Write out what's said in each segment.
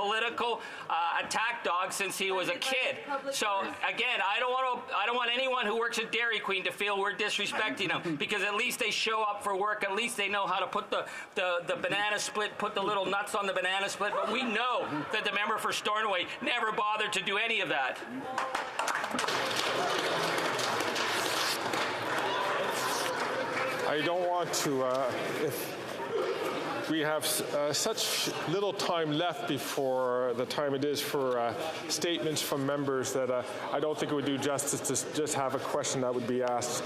political attack dog since he was a kid. So again, I don't want anyone who works at Dairy Queen to feel we're disrespecting them, because at least they show up for work. At least they know how to put the banana split, put the little nuts on the banana split. But we know that the member for Stornoway never bothered to do any of that. I don't want to, if we have such little time left before the time it is for statements from members, that I don't think it would do justice to just have a question that would be asked.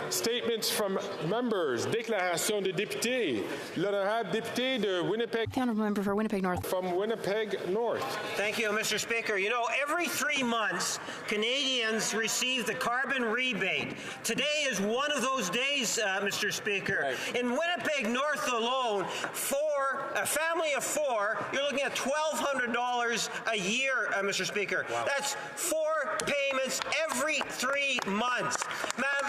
Statements from members. Déclaration de députés. L'honorable député de Winnipeg. The honourable member for Winnipeg North. From Winnipeg North. Thank you, Mr. Speaker. You know, every 3 months, Canadians receive the carbon rebate. Today is one of those days, Mr. Speaker. Right. In Winnipeg North alone, for a family of 4, you're looking at $1,200 a year, Mr. Speaker. Wow. That's 4 payments every 3 months.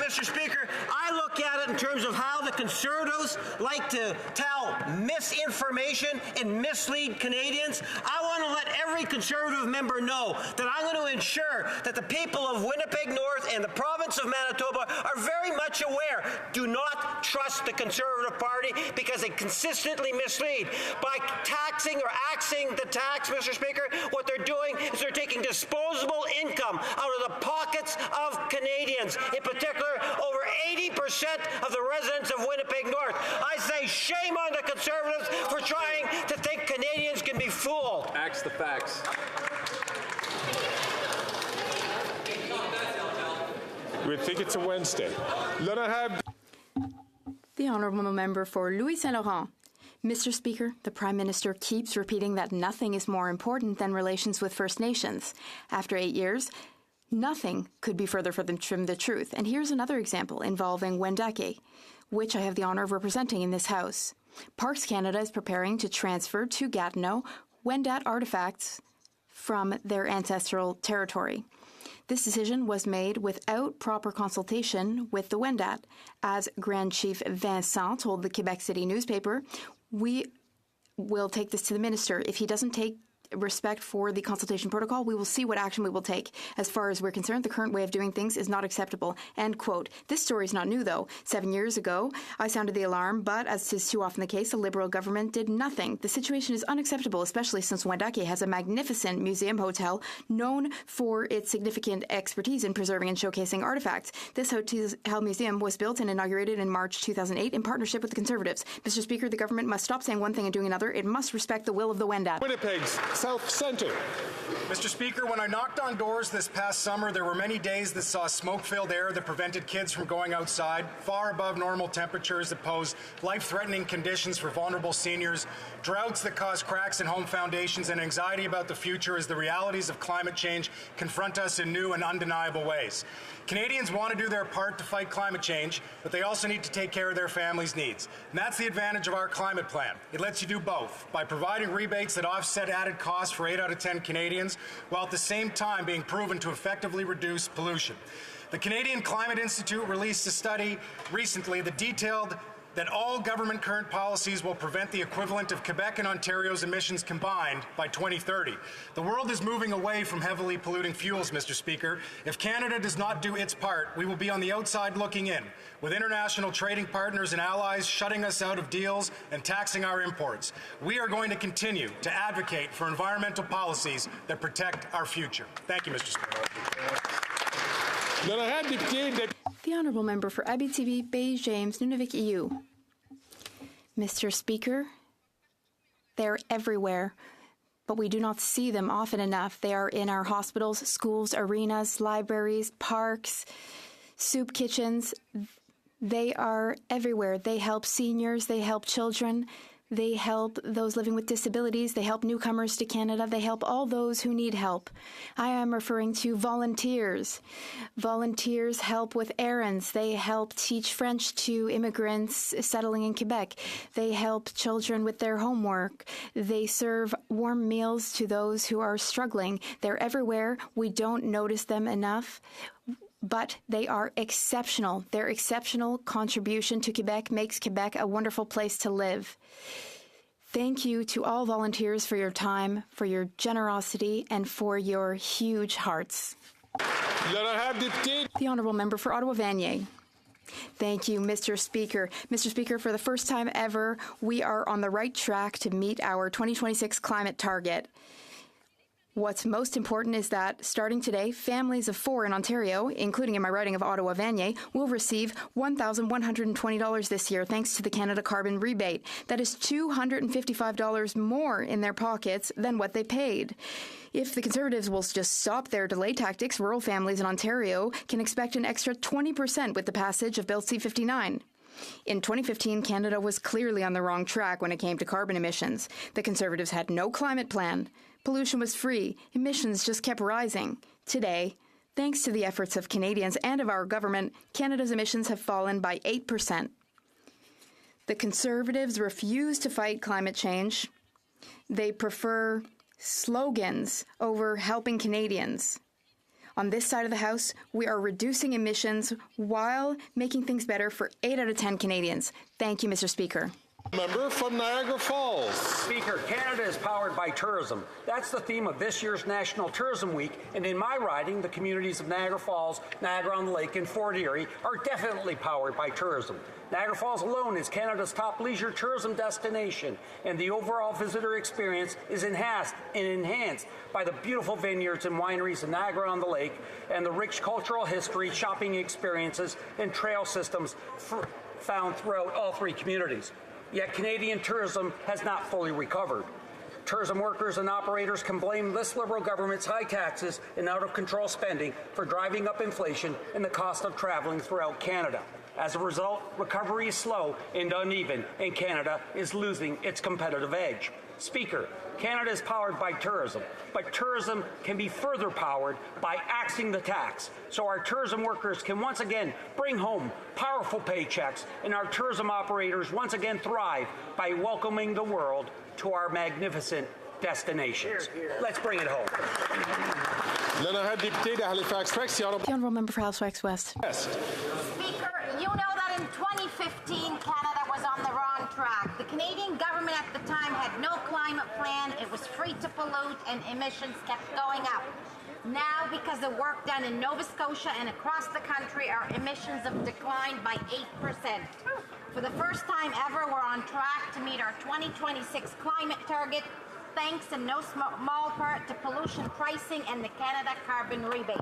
Mr. Speaker, I look at it in terms of how the Conservatives like to tell misinformation and mislead Canadians. I want to let every Conservative member know that I'm going to ensure that the people of Winnipeg North and the province of Manitoba are very much aware. Do not trust the Conservative Party because they consistently mislead. By taxing or axing the tax, Mr. Speaker, what they're doing is they're taking disposable income out of the pockets of Canadians. In particular, over 80% of the residents of Winnipeg North. I say shame on the Conservatives for trying to think Canadians can be fooled. Axe the facts. We think it's a Wednesday. The honourable member for Louis Saint Laurent. Mr. Speaker, the Prime Minister keeps repeating that nothing is more important than relations with First Nations. After 8 years, nothing could be further from the truth. And here's another example involving Wendake, which I have the honour of representing in this House. Parks Canada is preparing to transfer to Gatineau Wendat artifacts from their ancestral territory. This decision was made without proper consultation with the Wendat. As Grand Chief Vincent told the Quebec City newspaper, we will take this to the minister. If he doesn't take respect for the consultation protocol, we will see what action we will take. As far as we're concerned, the current way of doing things is not acceptable. End quote. This story is not new, though. 7 years ago, I sounded the alarm, but as is too often the case, the Liberal government did nothing. The situation is unacceptable, especially since Wendake has a magnificent museum hotel known for its significant expertise in preserving and showcasing artifacts. This hotel museum was built and inaugurated in March 2008 in partnership with the Conservatives. Mr. Speaker, the government must stop saying one thing and doing another. It must respect the will of the Wendat. Winnipeg's South Centre. Mr. Speaker, when I knocked on doors this past summer, there were many days that saw smoke-filled air that prevented kids from going outside, far above normal temperatures that pose life-threatening conditions for vulnerable seniors, droughts that cause cracks in home foundations, and anxiety about the future as the realities of climate change confront us in new and undeniable ways. Canadians want to do their part to fight climate change, but they also need to take care of their families' needs. And that's the advantage of our climate plan. It lets you do both by providing rebates that offset added costs for 8 out of 10 Canadians, while at the same time being proven to effectively reduce pollution. The Canadian Climate Institute released a study recently that detailed that all government current policies will prevent the equivalent of Quebec and Ontario's emissions combined by 2030. The world is moving away from heavily polluting fuels, Mr. Speaker. If Canada does not do its part, we will be on the outside looking in, with international trading partners and allies shutting us out of deals and taxing our imports. We are going to continue to advocate for environmental policies that protect our future. Thank you, Mr. Speaker. The honourable member for Abitibi, Bay James, Nunavik EU. Mr. Speaker, they're everywhere, but we do not see them often enough. They are in our hospitals, schools, arenas, libraries, parks, soup kitchens. They are everywhere. They help seniors, they help children, they help those living with disabilities, they help newcomers to Canada, they help all those who need help. I am referring to volunteers. Volunteers help with errands. They help teach French to immigrants settling in Quebec. They help children with their homework. They serve warm meals to those who are struggling. They're everywhere. We don't notice them enough. But they are exceptional. Their exceptional contribution to Quebec makes Quebec a wonderful place to live. Thank you to all volunteers for your time, for your generosity, and for your huge hearts. The Honourable Member for Ottawa-Vanier. Thank you, Mr. Speaker. Mr. Speaker, for the first time ever, we are on the right track to meet our 2026 climate target. What's most important is that, starting today, families of 4 in Ontario, including in my riding of Ottawa-Vanier, will receive $1,120 this year thanks to the Canada Carbon Rebate. That is $255 more in their pockets than what they paid. If the Conservatives will just stop their delay tactics, rural families in Ontario can expect an extra 20% with the passage of Bill C-59. In 2015, Canada was clearly on the wrong track when it came to carbon emissions. The Conservatives had no climate plan. Pollution was free. Emissions just kept rising. Today, thanks to the efforts of Canadians and of our government, Canada's emissions have fallen by 8%. The Conservatives refuse to fight climate change. They prefer slogans over helping Canadians. On this side of the House, we are reducing emissions while making things better for 8 out of 10 Canadians. Thank you, Mr. Speaker. Member from Niagara Falls. Speaker, Canada is powered by tourism. That's the theme of this year's National Tourism Week, and in my riding, the communities of Niagara Falls, Niagara-on-the-Lake, and Fort Erie are definitely powered by tourism. Niagara Falls alone is Canada's top leisure tourism destination, and the overall visitor experience is enhanced by the beautiful vineyards and wineries in Niagara-on-the-Lake and the rich cultural history, shopping experiences, and trail systems found throughout all 3 communities. Yet Canadian tourism has not fully recovered. Tourism workers and operators can blame this Liberal government's high taxes and out-of-control spending for driving up inflation and the cost of traveling throughout Canada. As a result, recovery is slow and uneven, and Canada is losing its competitive edge. Speaker, Canada is powered by tourism, but tourism can be further powered by axing the tax, so our tourism workers can once again bring home powerful paychecks, and our tourism operators once again thrive by welcoming the world to our magnificent destinations. Let's bring it home. The Honourable Member for Halifax West. Speaker, you know that in 2015, Canada was on the wrong track. The Canadian government at the time had no climate plan, it was free to pollute, and emissions kept going up. Now, because of work done in Nova Scotia and across the country, our emissions have declined by 8%. For the first time ever, we're on track to meet our 2026 climate target, thanks in no small part to pollution pricing and the Canada Carbon Rebate.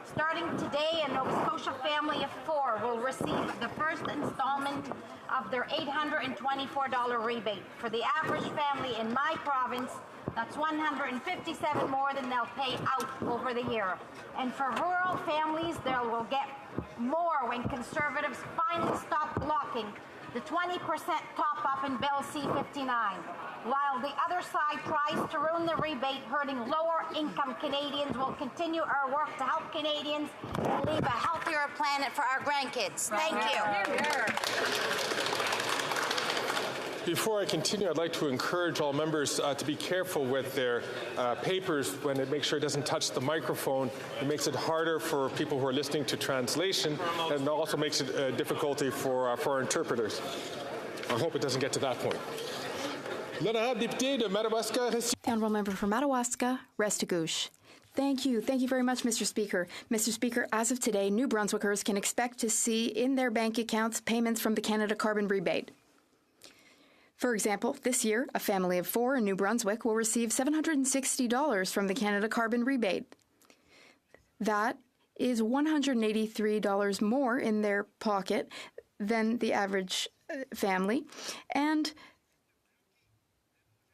Starting today, a Nova Scotia family of 4 will receive the first installment of their $824 rebate. For the average family in my province, that's $157 more than they'll pay out over the year. And for rural families, they will get more when Conservatives finally stop blocking the 20% top-up in Bill C-59. While the other side tries to ruin the rebate, hurting lower-income Canadians, will continue our work to help Canadians leave a healthier planet for our grandkids. Thank you. Before I continue, I'd like to encourage all members to be careful with their papers when it makes sure it doesn't touch the microphone. It makes it harder for people who are listening to translation, and also makes it a difficulty for interpreters. I hope it doesn't get to that point. The Honourable Member for Madawaska, Restigouche. Thank you. Thank you very much, Mr. Speaker. Mr. Speaker, as of today, New Brunswickers can expect to see in their bank accounts payments from the Canada Carbon Rebate. For example, this year, a family of 4 in New Brunswick will receive $760 from the Canada Carbon Rebate. That is $183 more in their pocket than the average family, and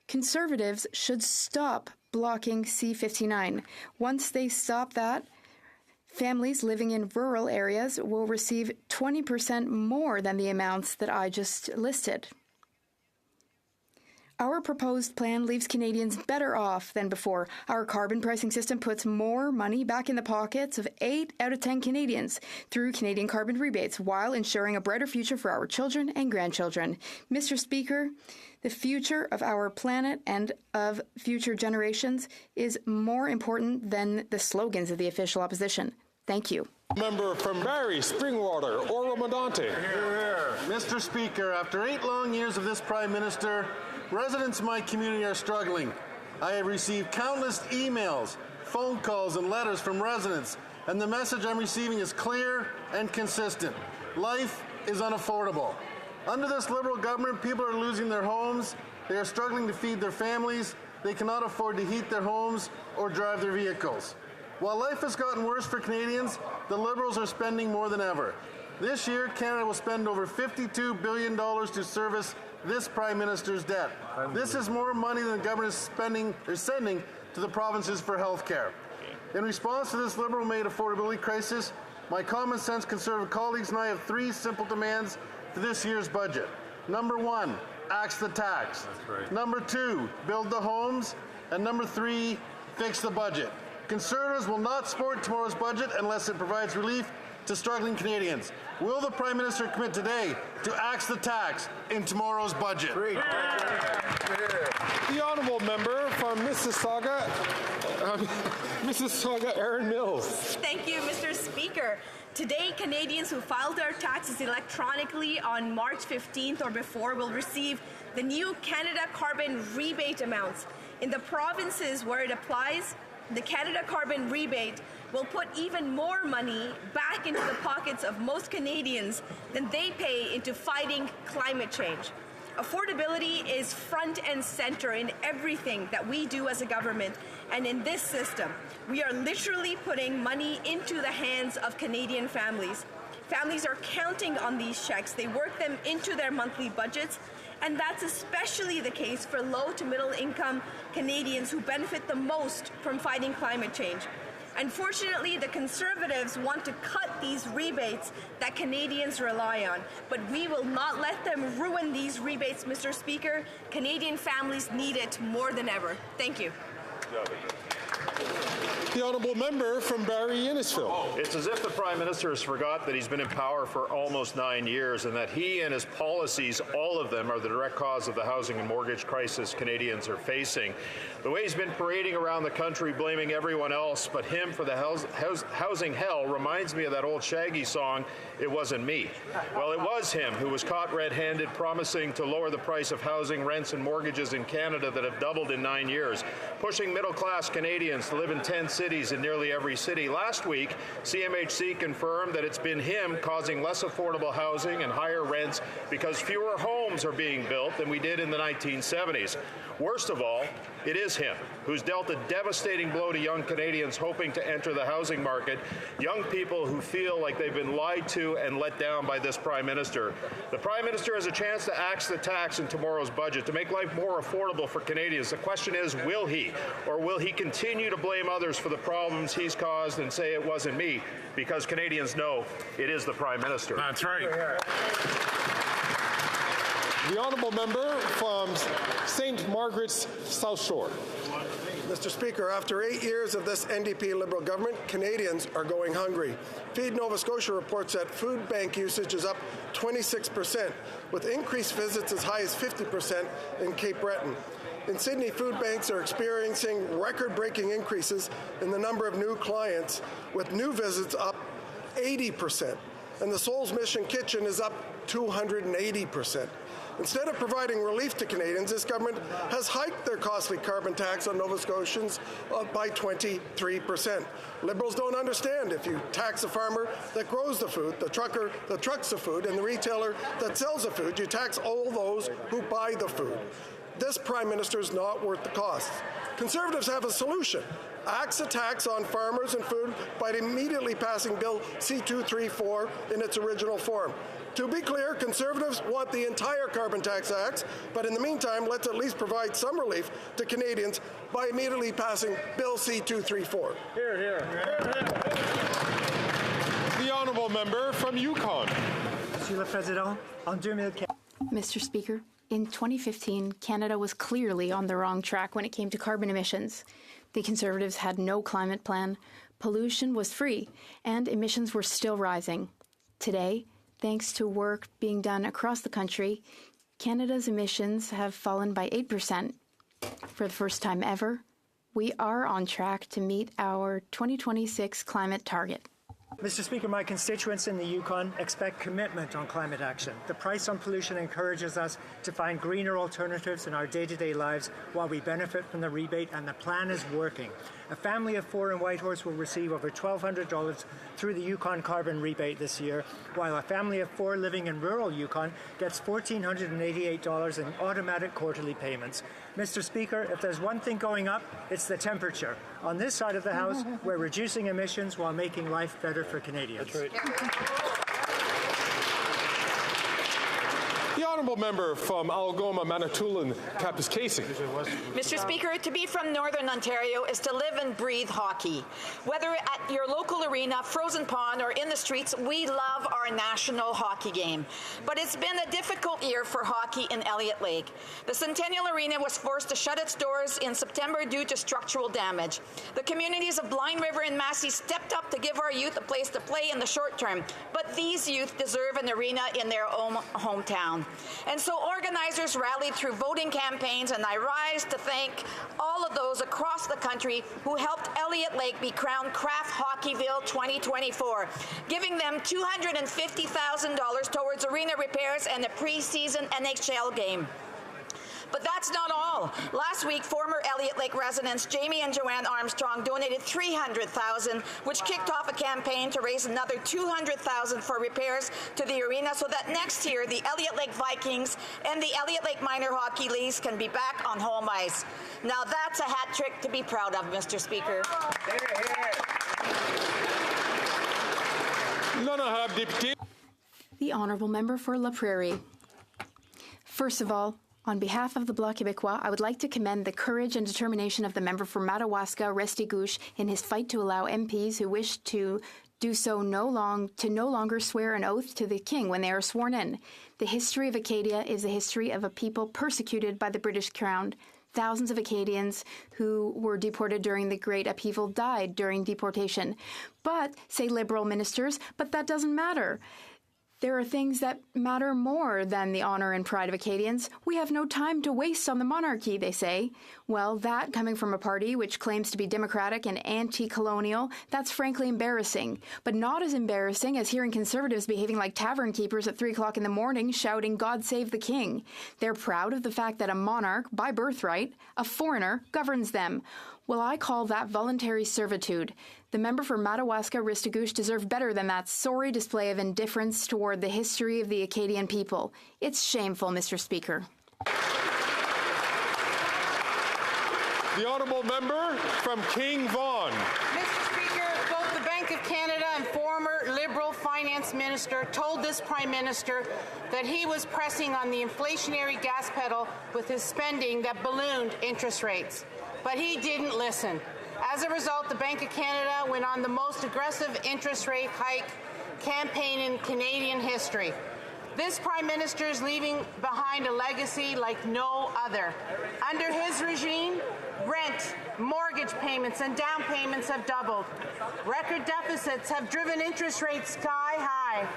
Conservatives should stop blocking C-59. Once they stop that, families living in rural areas will receive 20% more than the amounts that I just listed. Our proposed plan leaves Canadians better off than before. Our carbon pricing system puts more money back in the pockets of 8 out of 10 Canadians through Canadian carbon rebates, while ensuring a brighter future for our children and grandchildren. Mr. Speaker, the future of our planet and of future generations is more important than the slogans of the official opposition. Thank you. Member from Barrie, Springwater, Oro Medonte. Here, here. Mr. Speaker, after 8 long years of this Prime Minister, Residents in my community are struggling. I have received countless emails, phone calls, and letters from residents, and the message I'm receiving is clear and consistent. Life is unaffordable. Under this Liberal government, people are losing their homes, they are struggling to feed their families, they cannot afford to heat their homes or drive their vehicles. While life has gotten worse for Canadians, the Liberals are spending more than ever. This year, Canada will spend over $52 billion to service this Prime Minister's debt. This is more money than the government is sending to the provinces for health care. In response to this Liberal-made affordability crisis, my common sense Conservative colleagues and I have three simple demands for this year's budget. Number one, axe the tax. That's right. Number two, build the homes. And number three, fix the budget. Conservatives will not support tomorrow's budget unless it provides relief to struggling Canadians. Will the Prime Minister commit today to axe the tax in tomorrow's budget? Great. The honourable member from Mississauga, Aaron Mills. Thank you, Mr. Speaker. Today, Canadians who filed their taxes electronically on March 15th or before will receive the new Canada Carbon Rebate amounts. In the provinces where it applies, the Canada Carbon Rebate will put even more money back into the pockets of most Canadians than they pay into fighting climate change. Affordability is front and center in everything that we do as a government, and in this system, we are literally putting money into the hands of Canadian families. Families are counting on these checks. They work them into their monthly budgets, and that's especially the case for low to middle income Canadians who benefit the most from fighting climate change. Unfortunately, the Conservatives want to cut these rebates that Canadians rely on, but we will not let them ruin these rebates, Mr. Speaker. Canadian families need it more than ever. Thank you. The honourable member from Barrie Innisfil. It's as if the Prime Minister has forgot that he's been in power for almost 9 years and that he and his policies, all of them, are the direct cause of the housing and mortgage crisis Canadians are facing. The way he's been parading around the country blaming everyone else but him for the housing hell reminds me of that old Shaggy song, "It Wasn't Me." Well, it was him who was caught red-handed promising to lower the price of housing, rents and mortgages in Canada that have doubled in 9 years, pushing middle-class Canadians to live in 10 cities in nearly every city. Last week, CMHC confirmed that it's been him causing less affordable housing and higher rents because fewer homes are being built than we did in the 1970s. Worst of all, it is him who's dealt a devastating blow to young Canadians hoping to enter the housing market, young people who feel like they've been lied to and let down by this Prime Minister. The Prime Minister has a chance to axe the tax in tomorrow's budget to make life more affordable for Canadians. The question is, will he? Or will he continue to blame others for the problems he's caused and say it wasn't me? Because Canadians know it is the Prime Minister. That's right. The honourable member from St. Margaret's South Shore. Mr. Speaker, after 8 years of this NDP Liberal government, Canadians are going hungry. Feed Nova Scotia reports that food bank usage is up 26%, with increased visits as high as 50% in Cape Breton. In Sydney, food banks are experiencing record-breaking increases in the number of new clients, with new visits up 80%. And the Souls Mission Kitchen is up 280%. Instead of providing relief to Canadians, this government has hiked their costly carbon tax on Nova Scotians by 23%. Liberals don't understand. If you tax the farmer that grows the food, the trucker that trucks the food, and the retailer that sells the food, you tax all those who buy the food. This Prime Minister is not worth the cost. Conservatives have a solution. Axe a tax on farmers and food by immediately passing Bill C-234 in its original form. To be clear, Conservatives want the entire carbon tax axe, but in the meantime, let's at least provide some relief to Canadians by immediately passing Bill C-234. Hear, hear. The honourable member from Yukon. Monsieur le Président, en 2015. Mr. Speaker, in 2015, Canada was clearly on the wrong track when it came to carbon emissions. The Conservatives had no climate plan, pollution was free, and emissions were still rising. Today, thanks to work being done across the country, Canada's emissions have fallen by 8%. For the first time ever, we are on track to meet our 2026 climate target. Mr. Speaker, my constituents in the Yukon expect commitment on climate action. The price on pollution encourages us to find greener alternatives in our day-to-day lives while we benefit from the rebate, and the plan is working. A family of 4 in Whitehorse will receive over $1,200 through the Yukon carbon rebate this year, while a family of 4 living in rural Yukon gets $1,488 in automatic quarterly payments. Mr. Speaker, if there's one thing going up, it's the temperature. On this side of the House, we're reducing emissions while making life better for Canadians. That's right. The honourable member from Algoma, Manitoulin, Kapuskasing. Mr. Speaker, to be from Northern Ontario is to live and breathe hockey. Whether at your local arena, Frozen Pond, or in the streets, we love our national hockey game. But it's been a difficult year for hockey in Elliott Lake. The Centennial Arena was forced to shut its doors in September due to structural damage. The communities of Blind River and Massey stepped up to give our youth a place to play in the short term. But these youth deserve an arena in their own hometown. And so organizers rallied through voting campaigns, and I rise to thank all of those across the country who helped Elliott Lake be crowned Kraft Hockeyville 2024, giving them $250,000 towards arena repairs and a preseason NHL game. But that's not all. Last week, former Elliott Lake residents Jamie and Joanne Armstrong donated $300,000, which kicked off a campaign to raise another $200,000 for repairs to the arena so that next year the Elliott Lake Vikings and the Elliott Lake Minor Hockey Leagues can be back on home ice. Now that's a hat trick to be proud of, Mr. Speaker. The honourable member for La Prairie. First of all, on behalf of the Bloc Québécois, I would like to commend the courage and determination of the member for Madawaska, Restigouche, in his fight to allow MPs who wish to do so no longer swear an oath to the King when they are sworn in. The history of Acadia is the history of a people persecuted by the British Crown. Thousands of Acadians who were deported during the Great Upheaval died during deportation. But, say Liberal ministers, but that doesn't matter. There are things that matter more than the honour and pride of Acadians. We have no time to waste on the monarchy, they say. Well, that, coming from a party which claims to be democratic and anti-colonial, that's frankly embarrassing. But not as embarrassing as hearing Conservatives behaving like tavern keepers at 3 o'clock in the morning shouting, "God save the King." They're proud of the fact that a monarch, by birthright, a foreigner, governs them. Well, I call that voluntary servitude. The member for Madawaska Restigouche deserved better than that sorry display of indifference toward the history of the Acadian people. It's shameful, Mr. Speaker. The honourable member from King Vaughan. Mr. Speaker, both the Bank of Canada and former Liberal Finance Minister told this Prime Minister that he was pressing on the inflationary gas pedal with his spending that ballooned interest rates. But he didn't listen. As a result, the Bank of Canada went on the most aggressive interest rate hike campaign in Canadian history. This Prime Minister is leaving behind a legacy like no other. Under his regime, rent, mortgage payments, and down payments have doubled. Record deficits have driven interest rates sky high,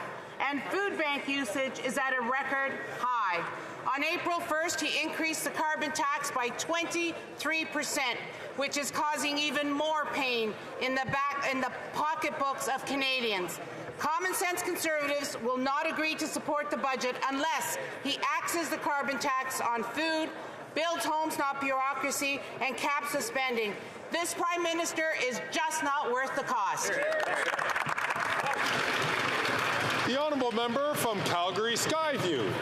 and food bank usage is at a record high. On April 1st, he increased the carbon tax by 23%, which is causing even more pain in the pocketbooks of Canadians. Common sense Conservatives will not agree to support the budget unless he axes the carbon tax on food, builds homes, not bureaucracy, and caps the spending. This Prime Minister is just not worth the cost. The honourable member from Calgary Skyview.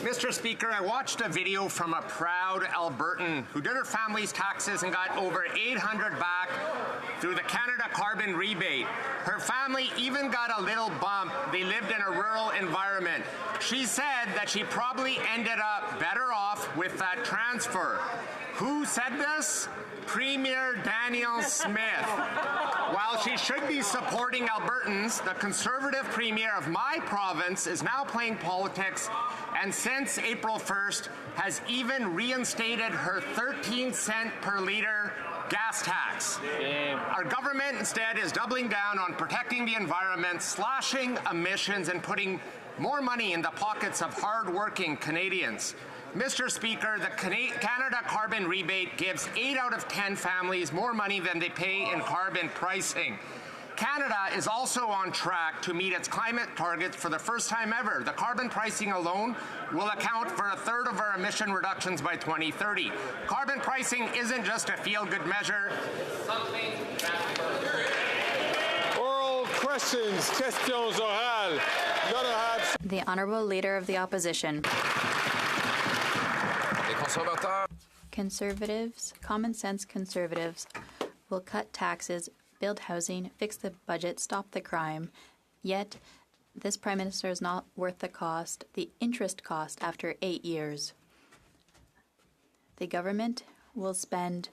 Mr. Speaker, I watched a video from a proud Albertan who did her family's taxes and got over $800 back through the Canada Carbon Rebate. Her family even got a little bump. They lived in a rural environment. She said that she probably ended up better off with that transfer. Who said this? Premier Danielle Smith. While she should be supporting Albertans, the Conservative Premier of my province is now playing politics, and since April 1st has even reinstated her 13-cent per litre gas tax. Our government instead is doubling down on protecting the environment, slashing emissions, and putting more money in the pockets of hard-working Canadians. Mr. Speaker, the Canada Carbon Rebate gives 8 out of 10 families more money than they pay in carbon pricing. Canada is also on track to meet its climate targets for the first time ever. The carbon pricing alone will account for a third of our emission reductions by 2030. Carbon pricing isn't just a feel-good measure. Oral questions, questions orales. The Honourable Leader of the Opposition. Conservatives, common sense conservatives, will cut taxes, build housing, fix the budget, stop the crime. Yet, this Prime Minister is not worth the cost, the interest cost after 8 years. The government will spend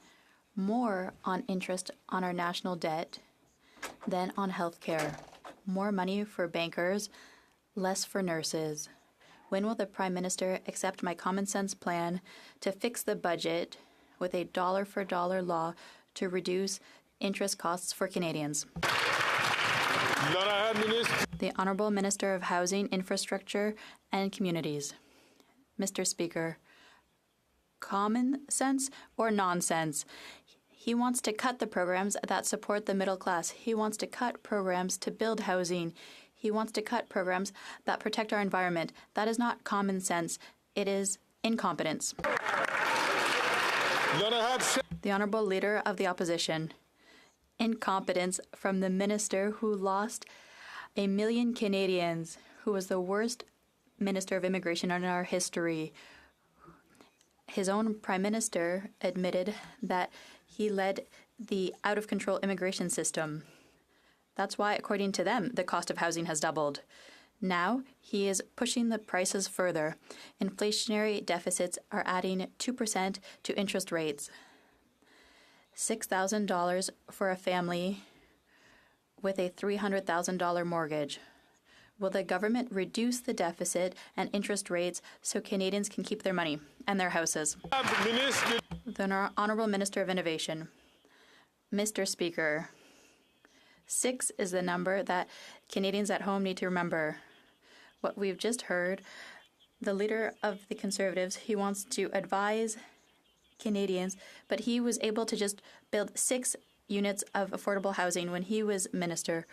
more on interest on our national debt than on health care. More money for bankers, less for nurses. When will the Prime Minister accept my common sense plan to fix the budget with a dollar-for-dollar law to reduce interest costs for Canadians? The Honourable Minister of Housing, Infrastructure and Communities. Mr. Speaker, common sense or nonsense? He wants to cut the programs that support the middle class. He wants to cut programs to build housing. He wants to cut programs that protect our environment. That is not common sense. It is incompetence. The Honourable Leader of the Opposition. Incompetence from the Minister who lost 1 million Canadians, who was the worst Minister of Immigration in our history. His own Prime Minister admitted that he led the out-of-control immigration system. That's why, according to them, the cost of housing has doubled. Now, he is pushing the prices further. Inflationary deficits are adding 2% to interest rates. $6,000 for a family with a $300,000 mortgage. Will the government reduce the deficit and interest rates so Canadians can keep their money and their houses? The Honourable Minister of Innovation. Mr. Speaker, 6 is the number that Canadians at home need to remember. What we've just heard, the Leader of the Conservatives, he wants to advise Canadians, but he was able to just build 6 units of affordable housing when he was Minister.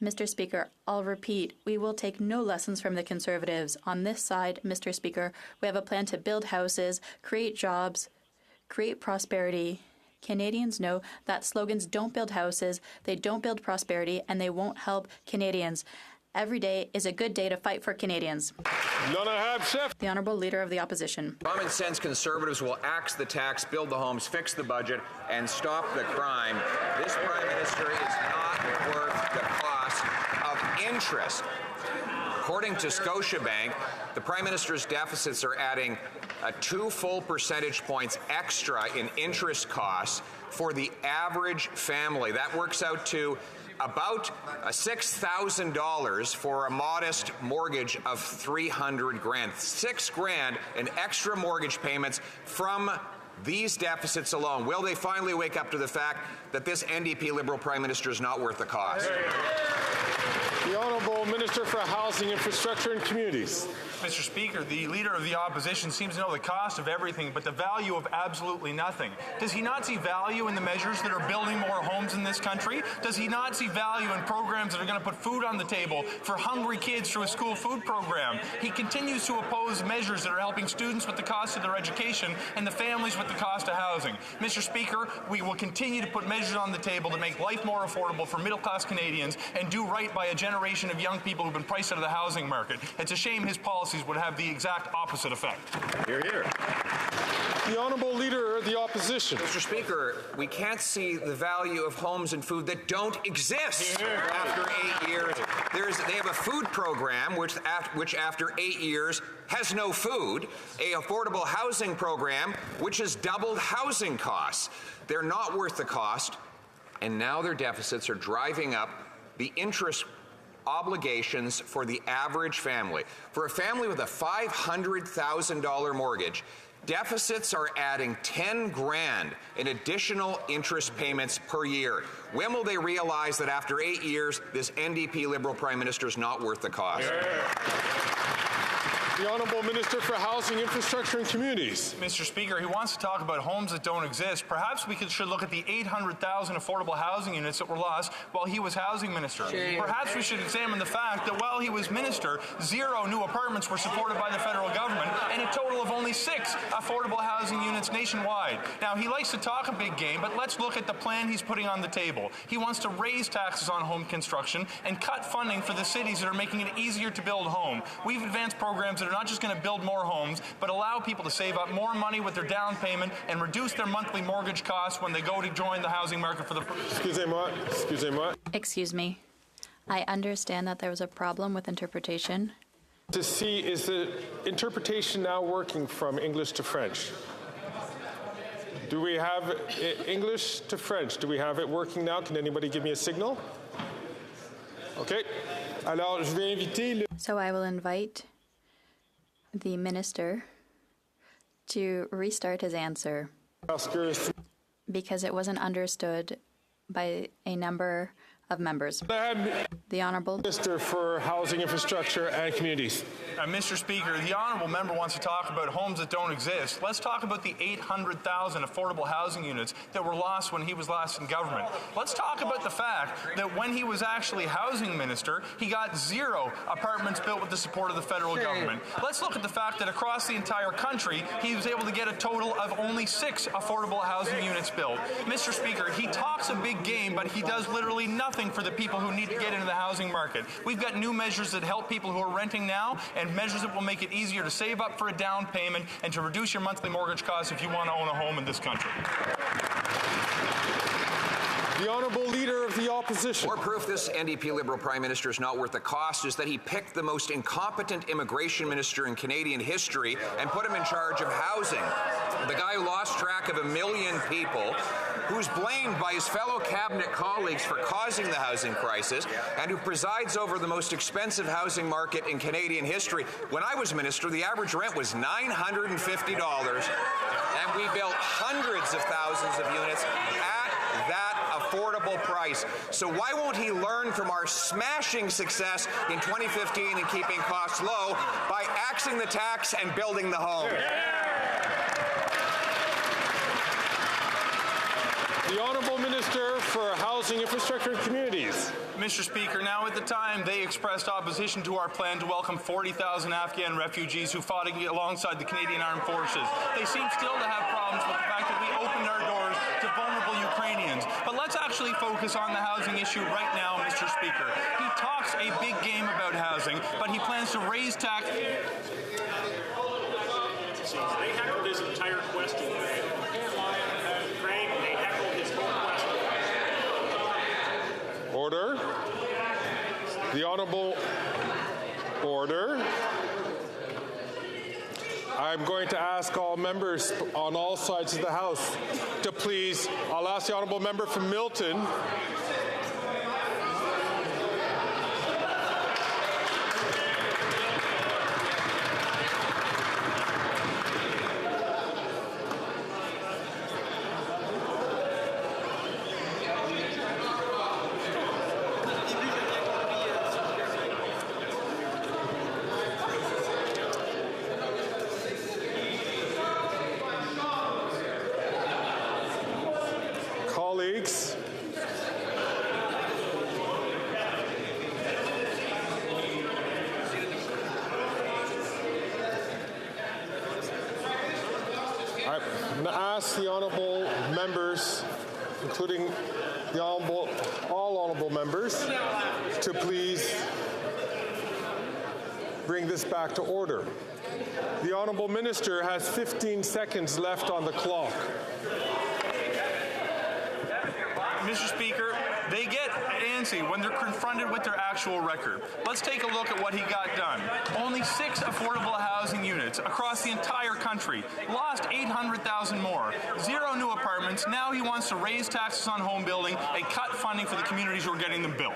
Mr. Speaker, I'll repeat, we will take no lessons from the Conservatives. On this side, Mr. Speaker, we have a plan to build houses, create jobs, create prosperity. Canadians know that slogans don't build houses, they don't build prosperity, and they won't help Canadians. Every day is a good day to fight for Canadians. The Honourable Leader of the Opposition. Common sense Conservatives will axe the tax, build the homes, fix the budget, and stop the crime. This Prime Minister is not worth the cost of interest. According to Scotiabank, the Prime Minister's deficits are adding 2 full percentage points extra in interest costs for the average family. That works out to about $6,000 for a modest mortgage of $300,000. $6,000 in extra mortgage payments from these deficits alone. Will they finally wake up to the fact that this NDP Liberal Prime Minister is not worth the cost? The Honourable Minister for Housing, Infrastructure and Communities. Mr. Speaker, the Leader of the Opposition seems to know the cost of everything but the value of absolutely nothing. Does he not see value in the measures that are building more homes in this country? Does he not see value in programs that are going to put food on the table for hungry kids through a school food program? He continues to oppose measures that are helping students with the cost of their education and the families with the cost of housing. Mr. Speaker, we will continue to put measures on the table to make life more affordable for middle-class Canadians and do right by a generation of young people who've been priced out of the housing market. It's a shame his policies would have the exact opposite effect. Hear, hear. The Honourable Leader of the Opposition. Mr. Speaker, we can't see the value of homes and food that don't exist after 8 years. They have a food program which after 8 years has no food, a affordable housing program which has doubled housing costs. They're not worth the cost, and now their deficits are driving up the interest obligations for the average family. For a family with a $500,000 mortgage, deficits are adding $10,000 in additional interest payments per year. When will they realize that after 8 years, this NDP Liberal Prime Minister is not worth the cost? The Honourable Minister for Housing, Infrastructure and Communities. Mr. Speaker, he wants to talk about homes that don't exist. Perhaps we should look at the 800,000 affordable housing units that were lost while he was housing minister. Perhaps we should examine the fact that while he was minister, 0 new apartments were supported by the federal government and a total of only 6 affordable housing units nationwide. Now, he likes to talk a big game, but let's look at the plan he's putting on the table. He wants to raise taxes on home construction and cut funding for the cities that are making it easier to build home. We've advanced programs that are not just going to build more homes, but allow people to save up more money with their down payment and reduce their monthly mortgage costs when they go to join the housing market for the... Excusez-moi. Excuse me. I understand that there was a problem with interpretation. To see, is the interpretation now working from English to French? Do we have English to French? Do we have it working now? Can anybody give me a signal? Okay. Alors, je vais inviter So I will invite the minister to restart his answer because it wasn't understood by a number of members. The Honourable Minister for Housing, Infrastructure and Communities. Mr. Speaker, the Honourable Member wants to talk about homes that don't exist. Let's talk about the 800,000 affordable housing units that were lost when he was last in government. Let's talk about the fact that when he was actually housing minister, he got 0 apartments built with the support of the federal government. Let's look at the fact that across the entire country, he was able to get a total of only 6 affordable housing units built. Mr. Speaker, he talks a big game, but he does literally nothing for the people who need to get into the housing market. We've got new measures that help people who are renting now and measures that will make it easier to save up for a down payment and to reduce your monthly mortgage costs if you want to own a home in this country. The Honourable Leader of the Opposition. More proof this NDP Liberal Prime Minister is not worth the cost is that he picked the most incompetent immigration minister in Canadian history and put him in charge of housing. The guy who lost track of 1 million people, who's blamed by his fellow cabinet colleagues for causing the housing crisis, and who presides over the most expensive housing market in Canadian history. When I was minister, the average rent was $950, and we built hundreds of thousands of units at that affordable price. So why won't he learn from our smashing success in 2015 in keeping costs low by axing the tax and building the home? The Honourable Minister for Housing, Infrastructure and Communities. Mr. Speaker, now at the time they expressed opposition to our plan to welcome 40,000 Afghan refugees who fought alongside the Canadian Armed Forces. They seem still to have problems with the fact that we opened our doors to vulnerable Ukrainians. But let's actually focus on the housing issue right now, Mr. Speaker. He talks a big game about housing, but he plans to raise tax... They heckled his entire question. Frank, they heckled his whole question. Order. The Honourable Order. I'm going to ask all members on all sides of the House to please, I'll ask the Honourable Member from Milton. Colleagues, I'm going to ask the honourable members, including the all honourable members, to please bring this back to order. The honourable minister has 15 seconds left on the clock. Mr. Speaker, they get antsy when they're confronted with their actual record. Let's take a look at what he got done. Only 6 affordable housing units across the entire country. Lost 800,000 more. 0 new apartments. Now he wants to raise taxes on home building and cut funding for the communities who are getting them built.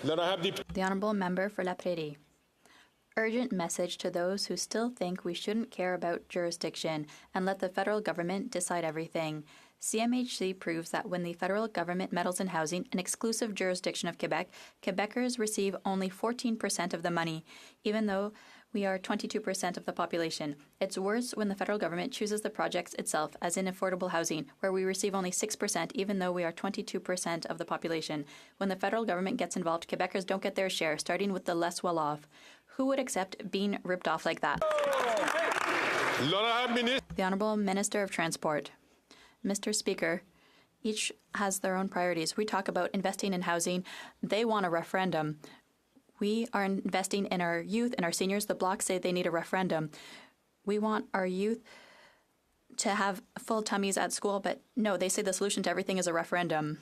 The Honourable Member for La Prairie. Urgent message to those who still think we shouldn't care about jurisdiction and let the federal government decide everything. CMHC proves that when the federal government meddles in housing, an exclusive jurisdiction of Quebec, Quebecers receive only 14% of the money, even though we are 22% of the population. It's worse when the federal government chooses the projects itself, as in affordable housing, where we receive only 6%, even though we are 22% of the population. When the federal government gets involved, Quebecers don't get their share, starting with the less well-off. Who would accept being ripped off like that? The Honourable Minister of Transport. Mr. Speaker, each has their own priorities. We talk about investing in housing. They want a referendum. We are investing in our youth and our seniors. The Bloc say they need a referendum. We want our youth to have full tummies at school, but no, they say the solution to everything is a referendum.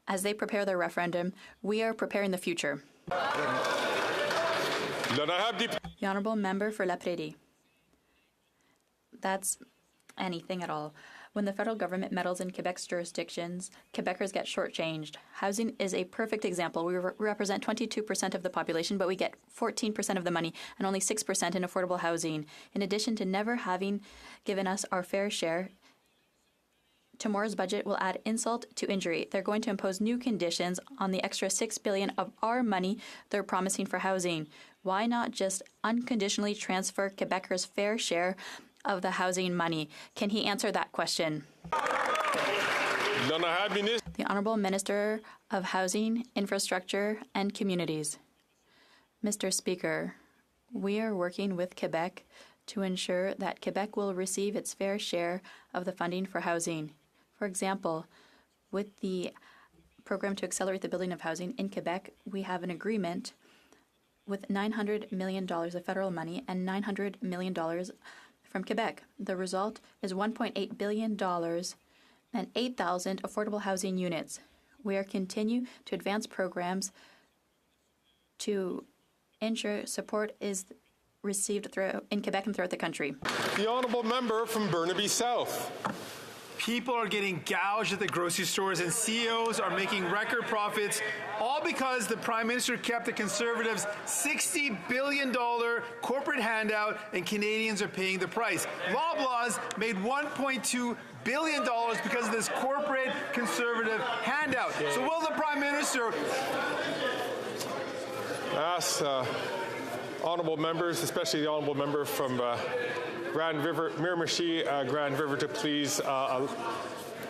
As they prepare their referendum, we are preparing the future. The Honourable Member for La Prairie. That's anything at all. When the federal government meddles in Quebec's jurisdictions, Quebecers get shortchanged. Housing is a perfect example. We represent 22% of the population, but we get 14% of the money and only 6% in affordable housing. In addition to never having given us our fair share, tomorrow's budget will add insult to injury. They're going to impose new conditions on the extra $6 billion of our money they're promising for housing. Why not just unconditionally transfer Quebecers' fair share of the housing money? Can he answer that question? The Honourable Minister of Housing, Infrastructure and Communities. Mr. Speaker, we are working with Quebec to ensure that Quebec will receive its fair share of the funding for housing. For example, with the program to accelerate the building of housing in Quebec, we have an agreement with $900 million of federal money and $900 million from Quebec. The result is $1.8 billion and 8,000 affordable housing units. We are continue to advance programs to ensure support is received in Quebec and throughout the country. The Honourable Member from Burnaby South. People are getting gouged at the grocery stores and CEOs are making record profits, all because the Prime Minister kept the Conservatives' $60 billion corporate handout and Canadians are paying the price. Loblaws made $1.2 billion because of this corporate Conservative handout. So will the Prime Minister ask honourable members, especially the honourable member from Grand River, Miramichi, Grand River, to please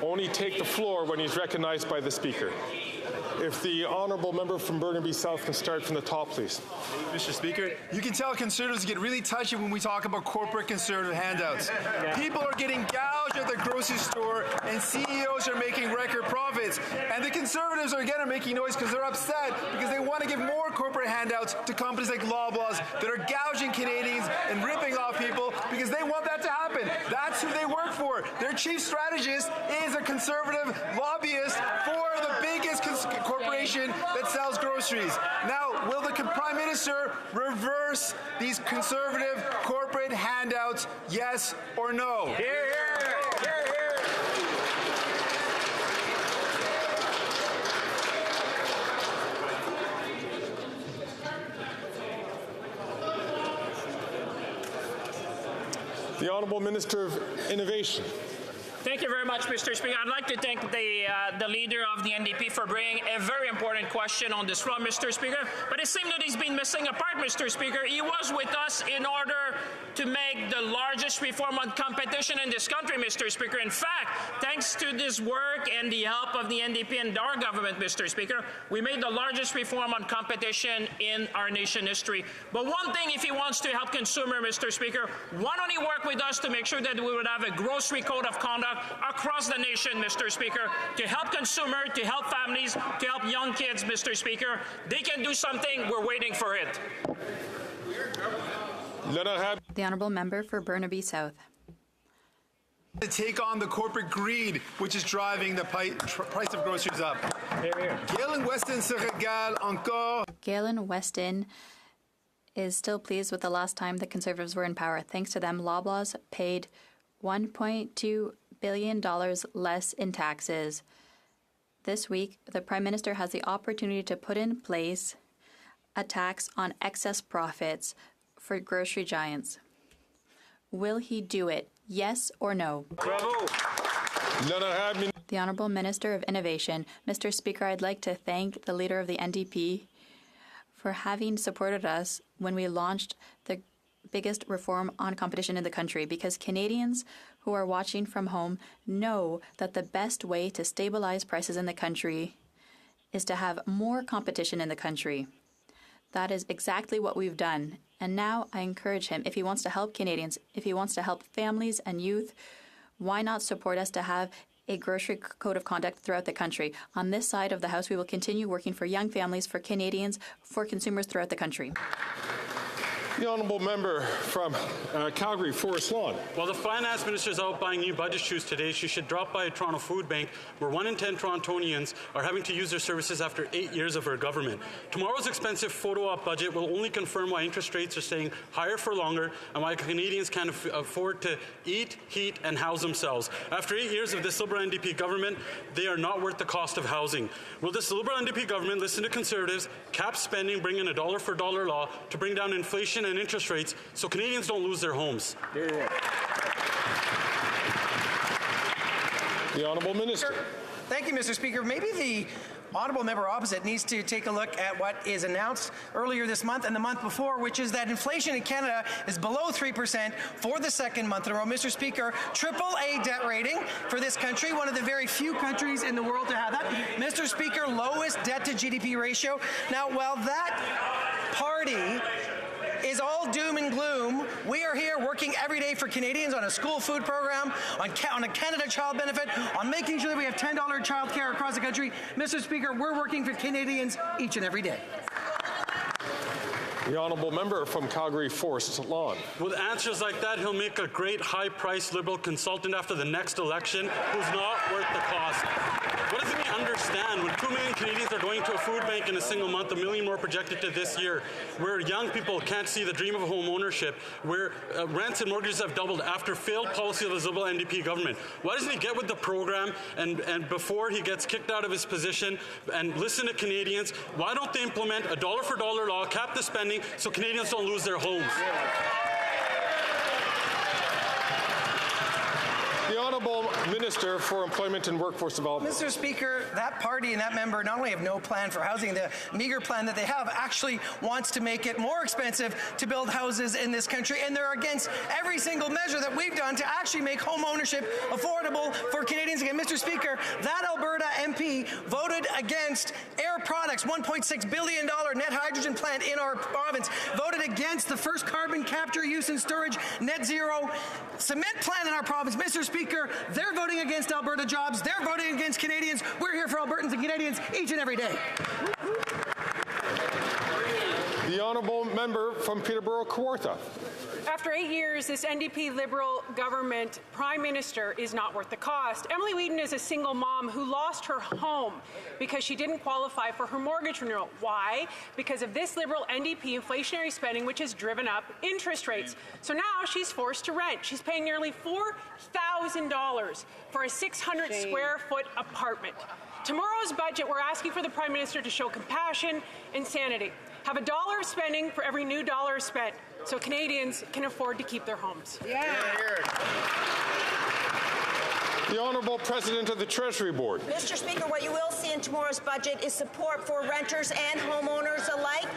only take the floor when he's recognized by the Speaker. If the honourable member from Burnaby South can start from the top, please. Mr. Speaker, you can tell Conservatives get really touchy when we talk about corporate Conservative handouts. People are getting gouged at the grocery store and CEOs are making record profits. And the Conservatives are making noise because they're upset because they want to give more corporate handouts to companies like Loblaws that are gouging Canadians and ripping off people because they want that to happen. That's who they work for. Their chief strategist is a Conservative lobbyist for the biggest corporation that sells groceries. Now, will the Prime Minister reverse these Conservative corporate handouts, yes or no? Hear, hear, hear, hear. The Honourable Minister of Innovation. Thank you very much, Mr. Speaker. I'd like to thank the leader of the NDP for bringing a very important question on this floor, Mr. Speaker. But it seems that he's been missing a part, Mr. Speaker. He was with us in order to make the largest reform on competition in this country, Mr. Speaker. In fact, thanks to this work and the help of the NDP and our government, Mr. Speaker, we made the largest reform on competition in our nation history. But one thing, if he wants to help consumer, Mr. Speaker, why don't he work with us to make sure that we would have a grocery code of conduct across the nation, Mr. Speaker, to help consumer, to help families, to help young kids, Mr. Speaker. They can do something. We're waiting for it. The Honourable Member for Burnaby South. To take on the corporate greed, which is driving the price of groceries up. Galen Weston se régale encore. Galen Weston is still pleased with the last time the Conservatives were in power. Thanks to them, Loblaws paid $1.2 billion less in taxes. This week, the Prime Minister has the opportunity to put in place a tax on excess profits for grocery giants. Will he do it? Yes or no? Bravo. The Honourable Minister of Innovation. Mr. Speaker, I'd like to thank the Leader of the NDP for having supported us when we launched the biggest reform on competition in the country, because Canadians who are watching from home know that the best way to stabilize prices in the country is to have more competition in the country. That is exactly what we've done. And now I encourage him, if he wants to help Canadians, if he wants to help families and youth, why not support us to have a grocery code of conduct throughout the country? On this side of the House, we will continue working for young families, for Canadians, for consumers throughout the country. The honourable member from Calgary, Forest Lawn. While the finance minister is out buying new budget shoes today, she should drop by a Toronto food bank where 1 in 10 Torontonians are having to use their services after 8 years of her government. Tomorrow's expensive photo op budget will only confirm why interest rates are staying higher for longer and why Canadians can't afford to eat, heat, and house themselves. After 8 years of this Liberal NDP government, they are not worth the cost of housing. Will this Liberal NDP government listen to Conservatives, cap spending, bring in a dollar for dollar law to bring down inflation and interest rates so Canadians don't lose their homes? The Honourable Minister. Thank you, Mr. Speaker. Maybe the honourable member opposite needs to take a look at what is announced earlier this month and the month before, which is that inflation in Canada is below 3% for the second month in a row. Mr. Speaker, AAA debt rating for this country, one of the very few countries in the world to have that. Mr. Speaker, lowest debt to GDP ratio. Now, while that party is all doom and gloom, we are here working every day for Canadians on a school food program, on a Canada Child benefit, on making sure that we have $10 child care across the country. Mr. Speaker, we're working for Canadians each and every day. The honourable member from Calgary Forest Lawn. With answers like that, he'll make a great high-priced Liberal consultant after the next election who's not worth the cost. What doesn't he understand? When 2 million Canadians are going to a food bank in a single month, 1 million more projected to this year, where young people can't see the dream of home ownership, where rents and mortgages have doubled after failed policy of the Liberal NDP government. Why doesn't he get with the program and before he gets kicked out of his position and listen to Canadians? Why don't they implement a dollar for dollar law, cap the spending, so Canadians don't lose their homes? The Honourable Minister for Employment and Workforce Development. Mr. Speaker, that party and that member not only have no plan for housing, the meager plan that they have actually wants to make it more expensive to build houses in this country, and they're against every single measure that we've done to actually make home ownership affordable for Canadians again. Mr. Speaker, that Alberta MP voted against Air Products' $1.6 billion net hydrogen plant in our province, voted against the first carbon capture, use and storage net zero cement plant in our province. Mr. Speaker, they're voting against Alberta jobs. They're voting against Canadians. We're here for Albertans and Canadians each and every day. The honourable member from Peterborough Kawartha. After 8 years, this NDP Liberal government Prime Minister is not worth the cost. Emily Wheaton is a single mom who lost her home because she didn't qualify for her mortgage renewal. Why? Because of this Liberal NDP inflationary spending, which has driven up interest rates. So now she's forced to rent. She's paying nearly $4,000 for a 600 square foot apartment. Tomorrow's budget, we're asking for the Prime Minister to show compassion and sanity. Have $1 of spending for every new dollar spent, so Canadians can afford to keep their homes. The Honourable President of the Treasury Board. Mr. Speaker, what you will see in tomorrow's budget is support for renters and homeowners alike,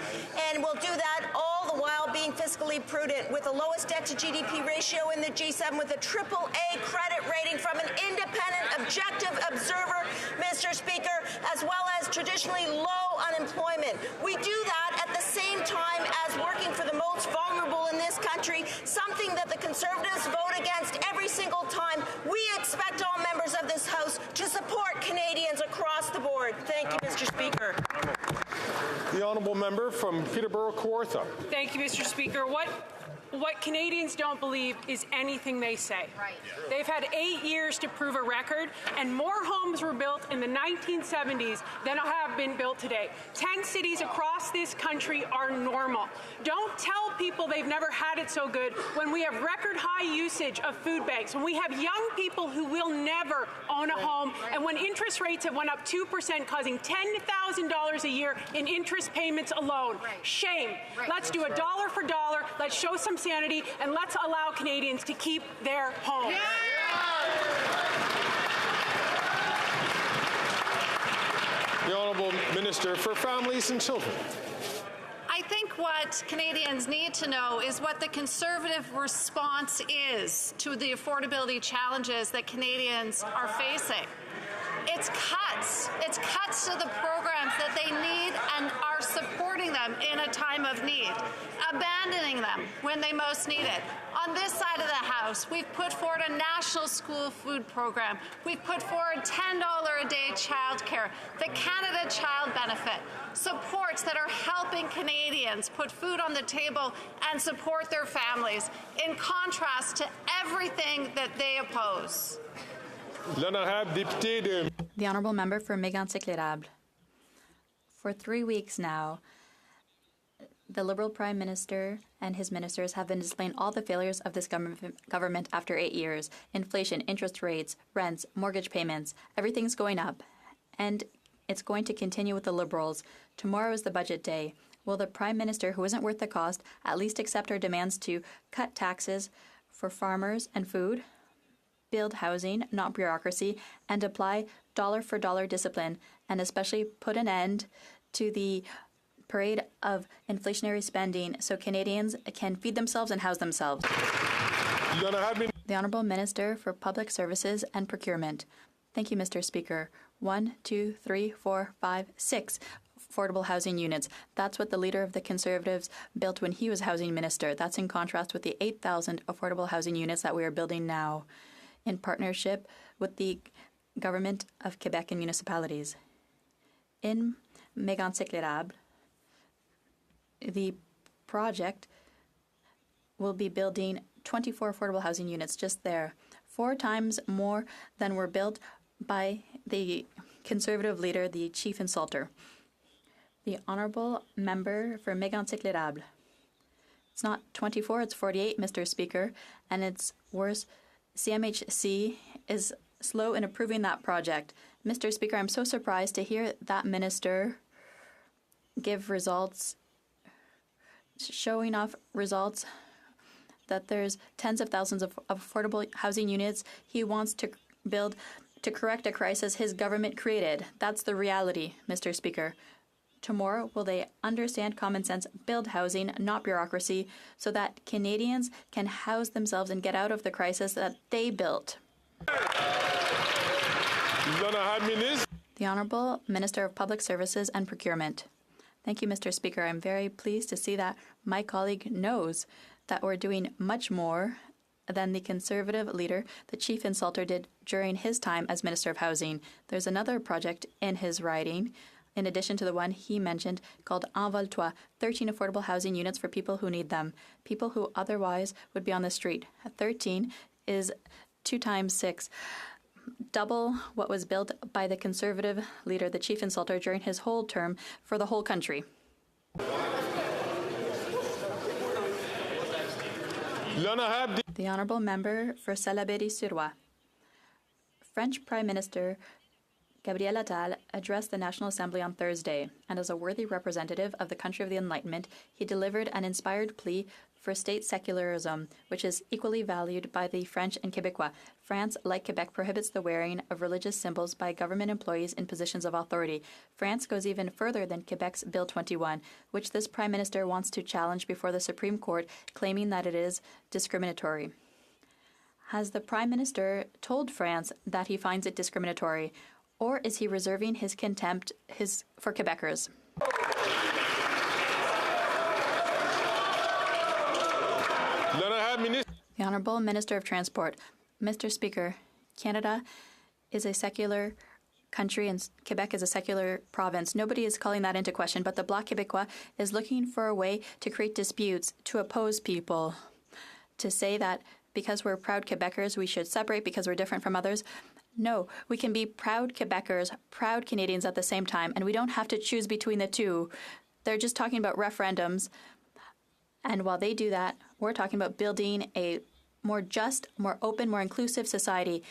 and we'll do that all the while being fiscally prudent with the lowest debt-to-GDP ratio in the G7 with a AAA credit rating from an independent, objective observer, Mr. Speaker, as well as traditionally low unemployment. We do that at the same time as working for the most vulnerable in this country, something that the Conservatives vote against every single time. We expect all members of this House to support Canadians across the board. Thank you, Mr. Speaker. The honourable member from Peterborough Kawartha. Thank you, Mr. Speaker. What Canadians don't believe is anything they say. Right. They've had 8 years to prove a record, and more homes were built in the 1970s than have been built today. 10 cities across this country are normal. Don't tell people they've never had it so good when we have record high usage of food banks, when we have young people who will never own a home, and when interest rates have went up 2%, causing $10,000 a year in interest payments alone. Shame. Let's do a dollar for dollar. Let's show some sanity, and let's allow Canadians to keep their homes. The Honourable Minister for Families and Children. I think what Canadians need to know is what the Conservative response is to the affordability challenges that Canadians are facing. It's cuts. It's cuts to the programs that they need and are supporting them in a time of need, abandoning them when they most need it. On this side of the House, we've put forward a national school food program. We've put forward $10 a day childcare, the Canada Child Benefit, supports that are helping Canadians put food on the table and support their families, in contrast to everything that they oppose. The Honourable Member for Mégantic-L'Érable. For 3 weeks now, the Liberal Prime Minister and his ministers have been displaying all the failures of this government after 8 years. Inflation, interest rates, rents, mortgage payments, everything's going up. And it's going to continue with the Liberals. Tomorrow is the budget day. Will the Prime Minister, who isn't worth the cost, at least accept our demands to cut taxes for farmers and food, build housing, not bureaucracy, and apply dollar-for-dollar discipline, and especially put an end to the parade of inflationary spending so Canadians can feed themselves and house themselves? The Honourable Minister for Public Services and Procurement. Thank you, Mr. Speaker. 1, 2, 3, 4, 5, 6 affordable housing units. That's what the leader of the Conservatives built when he was housing minister. That's in contrast with the 8,000 affordable housing units that we are building now, in partnership with the Government of Quebec and municipalities. In Mégantic-L'Érable, the project will be building 24 affordable housing units just there, 4 times more than were built by the Conservative leader, the chief insulter. The Honourable Member for Mégantic-L'Érable. It's not 24, it's 48, Mr. Speaker, and it's worse. CMHC is slow in approving that project. Mr. Speaker, I'm so surprised to hear that minister give results, showing off results that there's tens of thousands of affordable housing units he wants to build to correct a crisis his government created. That's the reality, Mr. Speaker. Tomorrow, will they understand common sense, build housing, not bureaucracy, so that Canadians can house themselves and get out of the crisis that they built? The Honourable Minister of Public Services and Procurement. Thank you, Mr. Speaker. I'm very pleased to see that my colleague knows that we're doing much more than the Conservative leader, the chief insulter, did during his time as Minister of Housing. There's another project in his riding, in addition to the one he mentioned, called Envole-toi, 13 affordable housing units for people who need them, people who otherwise would be on the street. 13 is 2 times 6, double what was built by the Conservative leader, the chief insulter, during his whole term for the whole country. The Honourable Member for Salaberry-sur-Roi. French Prime Minister Gabriel Attal addressed the National Assembly on Thursday, and as a worthy representative of the country of the Enlightenment, he delivered an inspired plea for state secularism, which is equally valued by the French and Quebecois. France, like Quebec, prohibits the wearing of religious symbols by government employees in positions of authority. France goes even further than Quebec's Bill 21, which this Prime Minister wants to challenge before the Supreme Court, claiming that it is discriminatory. Has the Prime Minister told France that he finds it discriminatory, or is he reserving his contempt for Quebecers? The Honourable Minister of Transport. Mr. Speaker, Canada is a secular country and Quebec is a secular province. Nobody is calling that into question, but the Bloc Québécois is looking for a way to create disputes, to oppose people, to say that because we're proud Quebecers, we should separate because we're different from others. No, we can be proud Quebecers, proud Canadians at the same time, and we don't have to choose between the two. They're just talking about referendums. And while they do that, we're talking about building a more just, more open, more inclusive society,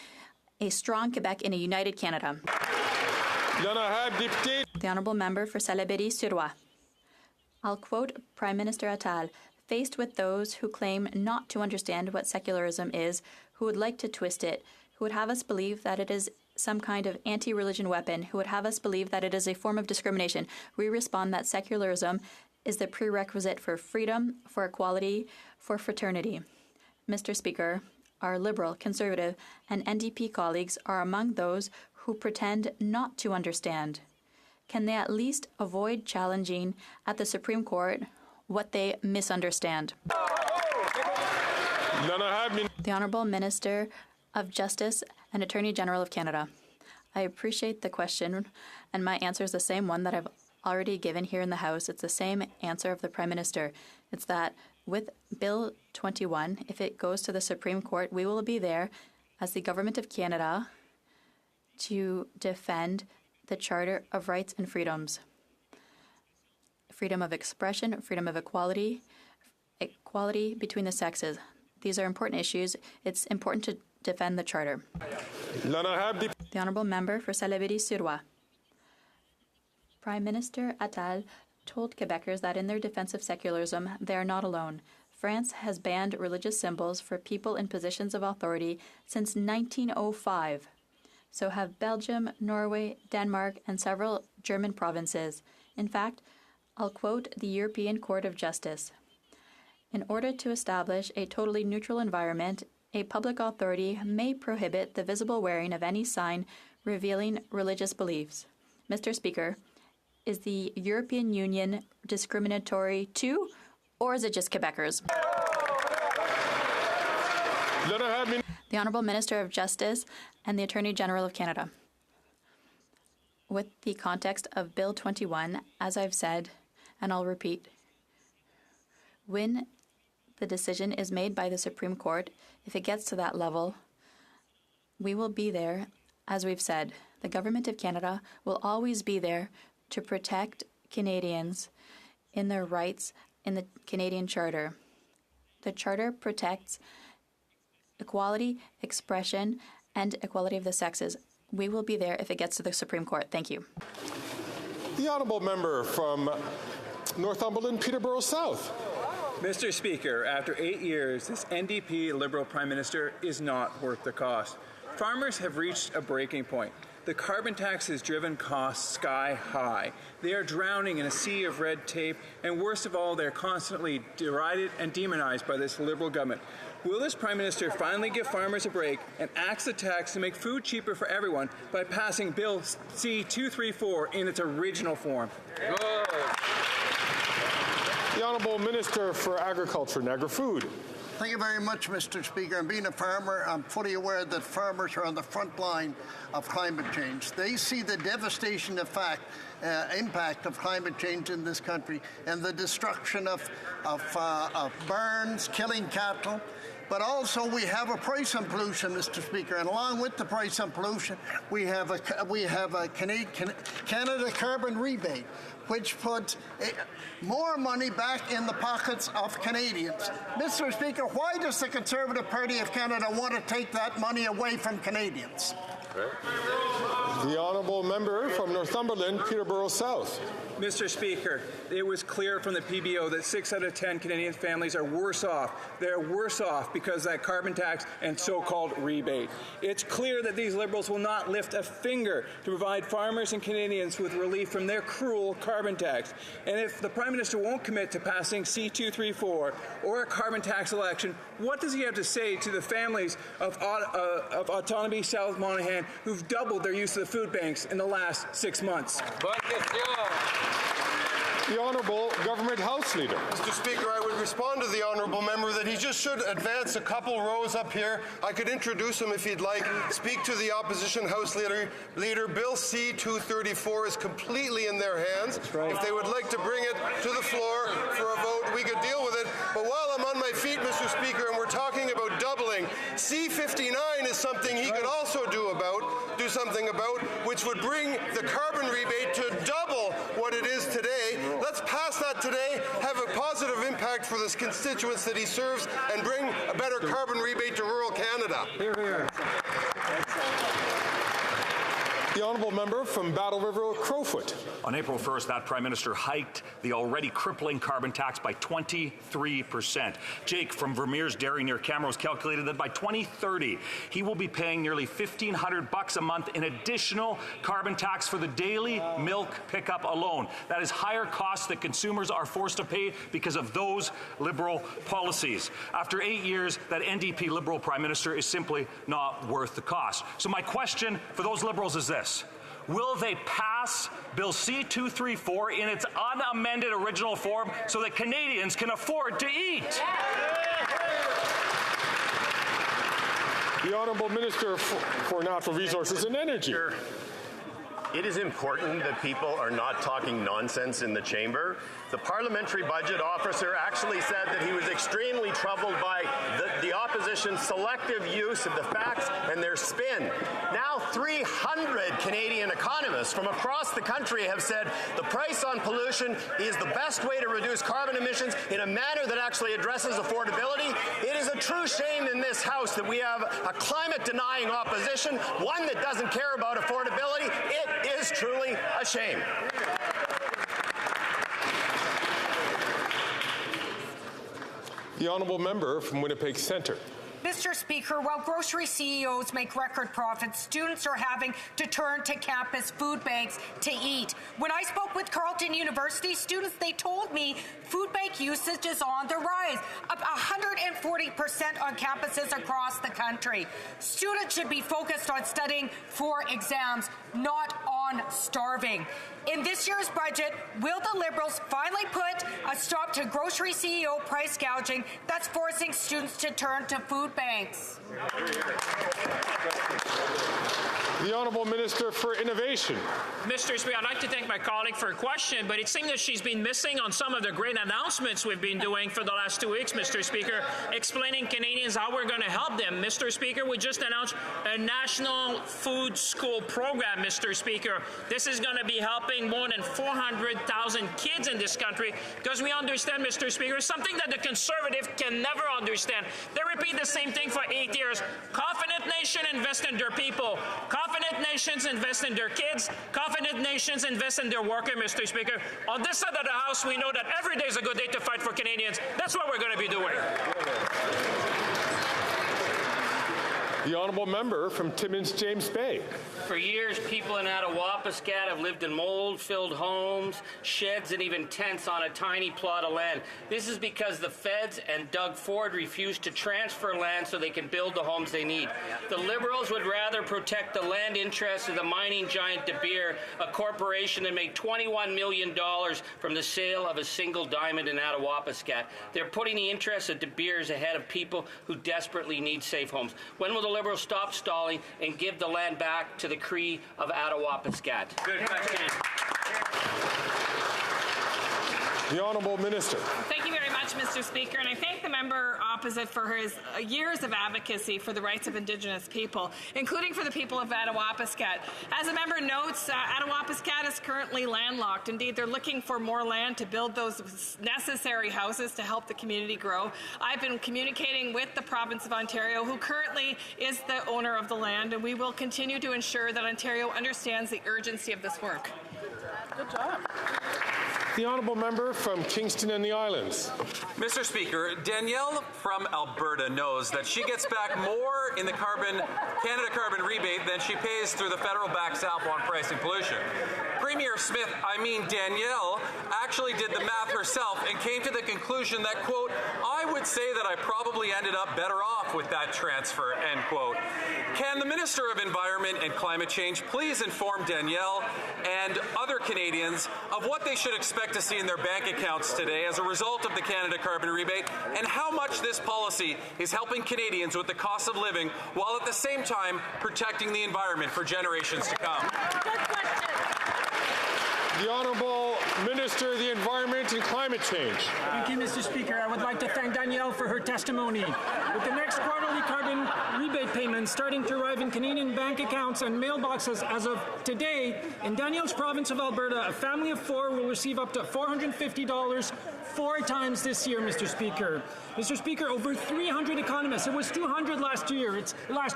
a strong Quebec in a united Canada. The Honourable Member for Salaberry-sur-Roi. I'll quote Prime Minister Attal, faced with those who claim not to understand what secularism is, who would like to twist it, who would have us believe that it is some kind of anti-religion weapon who would have us believe that it is a form of discrimination, we respond that secularism is the prerequisite for freedom, for equality, for fraternity. Mr. Speaker, our Liberal, Conservative, and NDP colleagues are among those who pretend not to understand. Can they at least avoid challenging at the Supreme Court what they misunderstand? The Honourable Minister of Justice and Attorney General of Canada. I appreciate the question, and my answer is the same one that I've already given here in the House. It's the same answer of the Prime Minister. It's that with Bill 21, if it goes to the Supreme Court, we will be there as the Government of Canada to defend the Charter of Rights and Freedoms. Freedom of expression, freedom of equality, equality between the sexes. These are important issues. It's important to defend the Charter. The Honourable Member for Salaberry-sur-Roi. Prime Minister Attal told Quebecers that in their defense of secularism, they are not alone. France has banned religious symbols for people in positions of authority since 1905. So have Belgium, Norway, Denmark, and several German provinces. In fact, I'll quote the European Court of Justice. In order to establish a totally neutral environment, a public authority may prohibit the visible wearing of any sign revealing religious beliefs. Mr. Speaker, is the European Union discriminatory too, or is it just Quebecers? The Honourable Minister of Justice and the Attorney General of Canada. With the context of Bill 21, as I've said, and I'll repeat, when the decision is made by the Supreme Court, if it gets to that level, we will be there, as we've said. The Government of Canada will always be there to protect Canadians in their rights in the Canadian Charter. The Charter protects equality, expression, and equality of the sexes. We will be there if it gets to the Supreme Court. Thank you. The Honourable Member from Northumberland, Peterborough South. Mr. Speaker, after 8 years, this NDP Liberal Prime Minister is not worth the cost. Farmers have reached a breaking point. The carbon tax has driven costs sky high. They are drowning in a sea of red tape, and worst of all, they're constantly derided and demonized by this Liberal government. Will this Prime Minister finally give farmers a break and axe the tax to make food cheaper for everyone by passing Bill C-234 in its original form? Good. The Honourable Minister for Agriculture and Agri-Food. Thank you very much, Mr. Speaker. And being a farmer, I'm fully aware that farmers are on the front line of climate change. They see the devastation impact of climate change in this country and the destruction of burns, killing cattle. But also we have a price on pollution, Mr. Speaker, and along with the price on pollution, we have a Canada carbon rebate, which puts more money back in the pockets of Canadians. Mr. Speaker, why does the Conservative Party of Canada want to take that money away from Canadians? The Honourable Member from Northumberland, Peterborough South. Mr. Speaker, it was clear from the PBO that 6 out of 10 Canadian families are worse off. They're worse off because of that carbon tax and so-called rebate. It's clear that these Liberals will not lift a finger to provide farmers and Canadians with relief from their cruel carbon tax. And if the Prime Minister won't commit to passing C-234 or a carbon tax election, what does he have to say to the families of Autonomy South Monaghan who've doubled their use of the food banks in the last 6 months? The Honourable Government House Leader. Mr. Speaker, I would respond to the Honourable Member that he just should advance a couple rows up here. I could introduce him if he'd like. Speak to the Opposition House Leader. Bill C-234 is completely in their hands. Right. If they would like to bring it to the floor for a vote, we could deal with it. But while I'm on my feet, Mr. Speaker, and we're talking about doubling, C-59 is something he could also do something about, which would bring the carbon rebate to double what it is today. Let's pass that today, have a positive impact for the constituents that he serves, and bring a better carbon rebate to rural Canada. Hear, hear. The honourable member from Battle River Crowfoot. On April 1st, that Prime Minister hiked the already crippling carbon tax by 23%. Jake from Vermeer's Dairy near Camrose calculated that by 2030, he will be paying nearly $1,500 a month in additional carbon tax for the daily milk pickup alone. That is higher costs that consumers are forced to pay because of those Liberal policies. After 8 years, that NDP Liberal Prime Minister is simply not worth the cost. So my question for those Liberals is this. Will they pass Bill C-234 in its unamended original form so that Canadians can afford to eat? The Honourable Minister for Natural Resources and Energy. It is important that people are not talking nonsense in the chamber. The parliamentary budget officer actually said that he was extremely troubled by the opposition's selective use of the facts and their spin. Now 300 Canadian economists from across the country have said the price on pollution is the best way to reduce carbon emissions in a manner that actually addresses affordability. It is a true shame in this House that we have a climate-denying opposition, one that doesn't care about affordability. It is truly a shame. The honourable member from Winnipeg Centre. Mr. Speaker, while grocery CEOs make record profits, students are having to turn to campus food banks to eat. When I spoke with Carleton University students, they told me food bank usage is on the rise, up 140% on campuses across the country. Students should be focused on studying for exams, not on starving. In this year's budget, will the Liberals finally put a stop to grocery CEO price gouging that's forcing students to turn to food banks? The Honourable Minister for Innovation. Mr. Speaker, I'd like to thank my colleague for a question, but it seems that she's been missing on some of the great announcements we've been doing for the last 2 weeks, Mr. Speaker, explaining Canadians how we're going to help them. Mr. Speaker, we just announced a national food school program, Mr. Speaker. This is going to be helping more than 400,000 kids in this country because we understand, Mr. Speaker, something that the Conservative can never understand. They repeat the same thing for 8 years. Confident nation invest in their people. Confident nations invest in their kids. Confident nations invest in their workers, Mr. Speaker. On this side of the House, we know that every day is a good day to fight for Canadians. That's what we're going to be doing. The honourable member from Timmins James Bay. For years, people in Attawapiskat have lived in mold-filled homes, sheds, and even tents on a tiny plot of land. This is because the feds and Doug Ford refused to transfer land so they can build the homes they need. The Liberals would rather protect the land interests of the mining giant De Beers, a corporation that made $21 million from the sale of a single diamond in Attawapiskat. They're putting the interests of De Beers ahead of people who desperately need safe homes. When will the Liberals stop stalling and give the land back to the Cree of Attawapiskat? Good question. The Honourable Minister. Thank you very much, Mr. Speaker, and I thank the member opposite for his years of advocacy for the rights of Indigenous people, including for the people of Attawapiskat. As the member notes, Attawapiskat is currently landlocked. Indeed, they're looking for more land to build those necessary houses to help the community grow. I've been communicating with the province of Ontario, who currently is the owner of the land, and we will continue to ensure that Ontario understands the urgency of this work. Good job. The honourable member from Kingston and the Islands. Mr. Speaker, Danielle from Alberta knows that she gets back more in the Canada carbon rebate than she pays through the federal-backed SALP on pricing pollution. Premier Smith, Danielle, actually did the math herself and came to the conclusion that, quote, I would say that I probably ended up better off with that transfer, end quote. Can the Minister of Environment and Climate Change please inform Danielle and other Canadians of what they should expect to see in their bank accounts today as a result of the Canada carbon rebate, and how much this policy is helping Canadians with the cost of living while at the same time protecting the environment for generations to come? The Honourable Minister of the Environment and Climate Change. Thank you, Mr. Speaker. I would like to thank Danielle for her testimony. With the next quarterly carbon rebate payments starting to arrive in Canadian bank accounts and mailboxes as of today, in Danielle's province of Alberta, a family of 4 will receive up to $450 4 times this year, Mr. Speaker. Mr. Speaker, over 300 economists, it was 200 last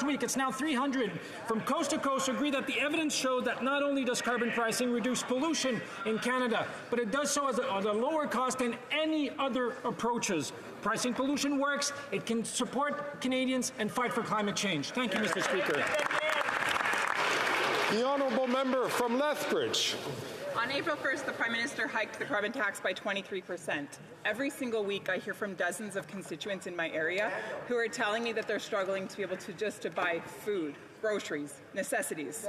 week, it's now 300, from coast to coast agree that the evidence showed that not only does carbon pricing reduce pollution in Canada, but it does so at a lower cost than any other approaches. Pricing pollution works, it can support Canadians and fight for climate change. Thank you, Mr. Speaker. The Honourable Member from Lethbridge. On April 1st, the Prime Minister hiked the carbon tax by 23%. Every single week, I hear from dozens of constituents in my area who are telling me that they're struggling to be able to buy food, groceries, necessities.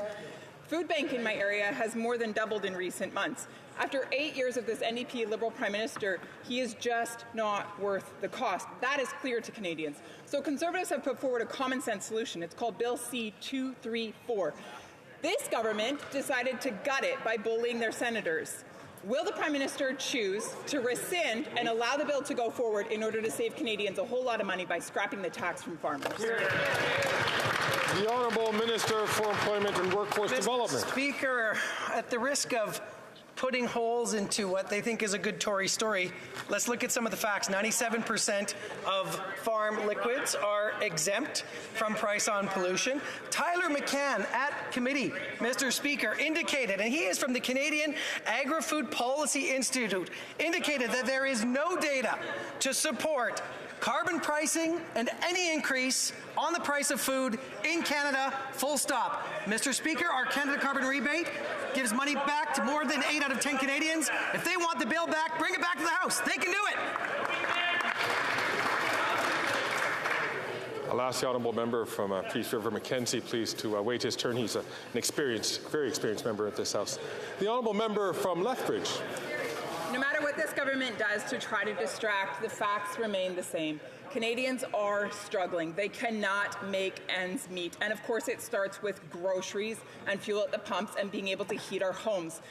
Food bank in my area has more than doubled in recent months. After 8 years of this NDP Liberal Prime Minister, he is just not worth the cost. That is clear to Canadians. So Conservatives have put forward a common sense solution. It's called Bill C-234. This government decided to gut it by bullying their senators. Will the Prime Minister choose to rescind and allow the bill to go forward in order to save Canadians a whole lot of money by scrapping the tax from farmers? The Honourable Minister for Employment and Workforce Development. Speaker, at the risk of putting holes into what they think is a good Tory story, let's look at some of the facts. 97% of farm liquids are exempt from price on pollution. Tyler McCann at committee, Mr. Speaker, indicated, and he is from the Canadian Agri-Food Policy Institute, indicated that there is no data to support carbon pricing and any increase on the price of food in Canada, full stop. Mr. Speaker, our Canada Carbon Rebate gives money back to more than 8 out of 10 Canadians. If they want the bill back, bring it back to the House. They can do it. I'll ask the Honourable Member from Peace River Mackenzie, please, to wait his turn. He's an experienced, very experienced member of this House. The Honourable Member from Lethbridge. No matter what this government does to try to distract, the facts remain the same. Canadians are struggling. They cannot make ends meet. And of course, it starts with groceries and fuel at the pumps and being able to heat our homes.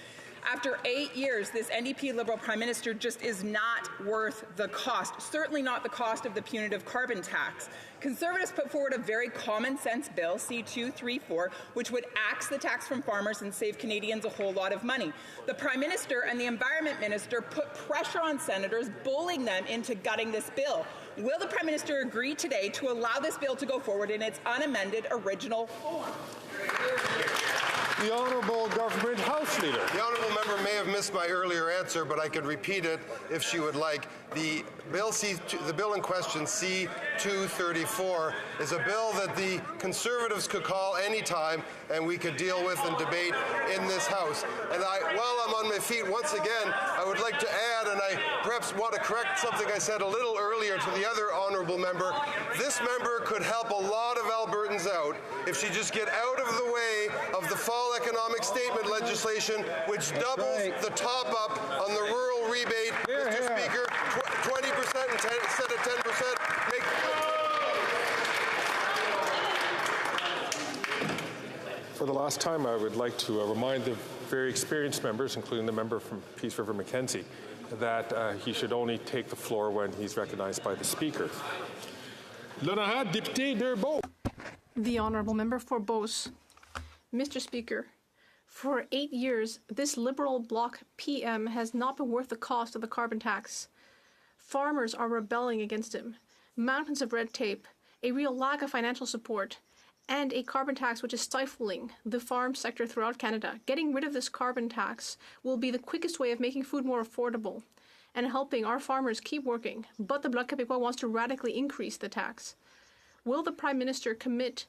After 8 years, this NDP Liberal Prime Minister just is not worth the cost, certainly not the cost of the punitive carbon tax. Conservatives put forward a very common sense bill, C-234, which would axe the tax from farmers and save Canadians a whole lot of money. The Prime Minister and the Environment Minister put pressure on senators, bullying them into gutting this bill. Will the Prime Minister agree today to allow this bill to go forward in its unamended original form? The Honourable Government House Leader. The Honourable Member may have missed my earlier answer, but I could repeat it if she would like. The bill in question, C-234, is a bill that the Conservatives could call any time and we could deal with and debate in this House. And while I'm on my feet, once again, I would like to add, and I perhaps want to correct something I said a little earlier to the other Honourable Member. This member could help a lot of Albertans out if she just get out of the way of the fall economic statement legislation, which doubles the top-up on the rural rebate, Mr. Speaker, 20% instead of 10%. For the last time, I would like to remind the very experienced members, including the member from Peace River Mackenzie, that he should only take the floor when he's recognized by the Speaker. L'honorable député de Beauce. The Honourable Member for Beauce. Mr. Speaker, for 8 years, this Liberal bloc PM has not been worth the cost of the carbon tax. Farmers are rebelling against him. Mountains of red tape, a real lack of financial support, and a carbon tax which is stifling the farm sector throughout Canada. Getting rid of this carbon tax will be the quickest way of making food more affordable and helping our farmers keep working. But the Bloc Québécois wants to radically increase the tax. Will the Prime Minister commit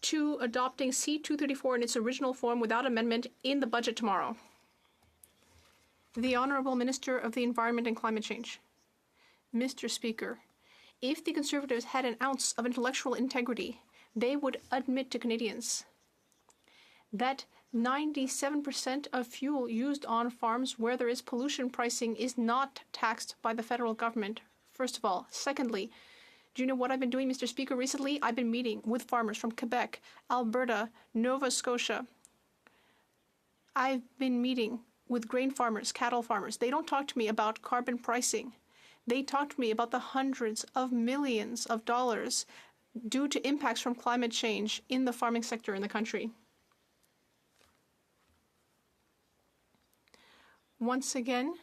to adopting C-234 in its original form without amendment in the budget tomorrow? The Honourable Minister of the Environment and Climate Change. Mr. Speaker, if the Conservatives had an ounce of intellectual integrity, they would admit to Canadians that 97% of fuel used on farms where there is pollution pricing is not taxed by the federal government, first of all. Secondly, do you know what I've been doing, Mr. Speaker? Recently, I've been meeting with farmers from Quebec, Alberta, Nova Scotia. I've been meeting with grain farmers, cattle farmers. They don't talk to me about carbon pricing. They talk to me about the hundreds of millions of dollars due to impacts from climate change in the farming sector in the country. Once again,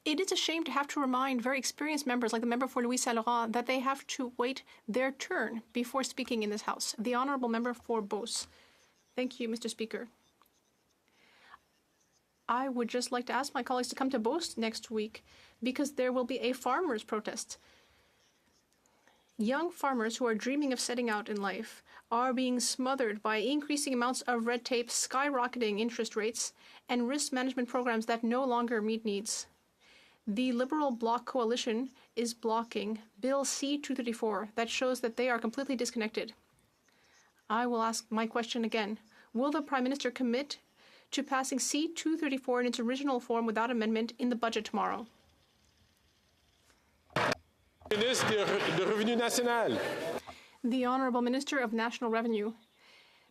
it is a shame to have to remind very experienced members, like the member for Louis Saint Laurent, that they have to wait their turn before speaking in this House. The honourable member for Beauce. Thank you, Mr. Speaker. I would just like to ask my colleagues to come to Beauce next week because there will be a farmers' protest. Young farmers who are dreaming of setting out in life are being smothered by increasing amounts of red tape, skyrocketing interest rates, and risk management programs that no longer meet needs. The Liberal Bloc coalition is blocking Bill C-234 that shows that they are completely disconnected. I will ask my question again. Will the Prime Minister commit to passing C-234 in its original form without amendment in the budget tomorrow? The Honourable Minister of National Revenue.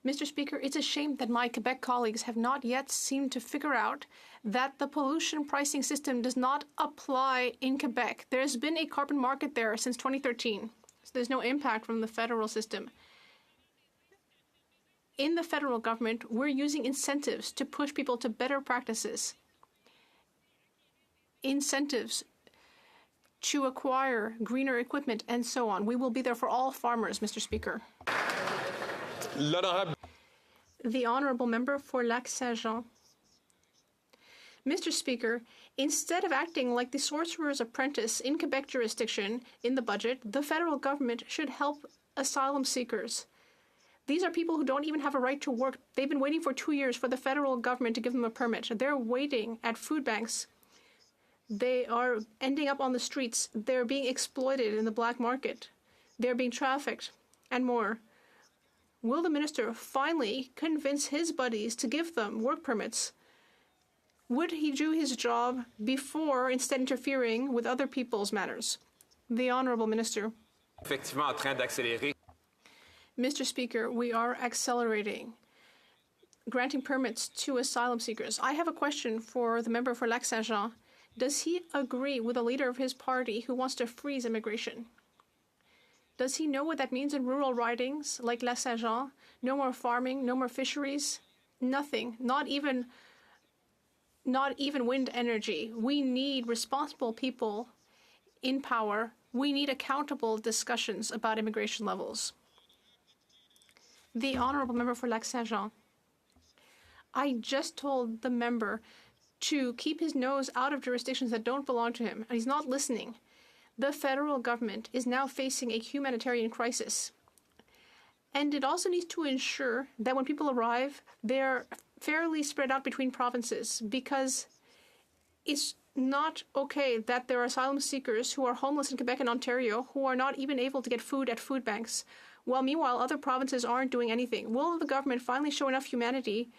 Mr. Speaker, it's a shame that my Quebec colleagues have not yet seemed to figure out that the pollution pricing system does not apply in Quebec. There's been a carbon market there since 2013, so there's no impact from the federal system. In the federal government, we're using incentives to push people to better practices. Incentives to acquire greener equipment and so on. We will be there for all farmers, Mr. Speaker. The Honourable Member for Lac-Saint-Jean. Mr. Speaker, instead of acting like the sorcerer's apprentice in Quebec jurisdiction in the budget, the federal government should help asylum seekers. These are people who don't even have a right to work. They've been waiting for 2 years for the federal government to give them a permit. They're waiting at food banks. They are ending up on the streets. They're being exploited in the black market. They're being trafficked and more. Will the minister finally convince his buddies to give them work permits? Would he do his job before instead interfering with other people's matters? The Honourable Minister. Effectivement en train d'accélérer. Mr. Speaker, we are accelerating, granting permits to asylum seekers. I have a question for the member for Lac-Saint-Jean. Does he agree with a leader of his party who wants to freeze immigration? Does he know what that means in rural ridings like Lac-Saint-Jean? No more farming, no more fisheries, nothing, not even wind energy. We need responsible people in power. We need accountable discussions about immigration levels. The Honourable Member for Lac-Saint-Jean. I just told the member to keep his nose out of jurisdictions that don't belong to him, and he's not listening. The federal government is now facing a humanitarian crisis. And it also needs to ensure that when people arrive, they're fairly spread out between provinces, because it's not okay that there are asylum seekers who are homeless in Quebec and Ontario who are not even able to get food at food banks, while meanwhile other provinces aren't doing anything. Will the government finally show enough humanity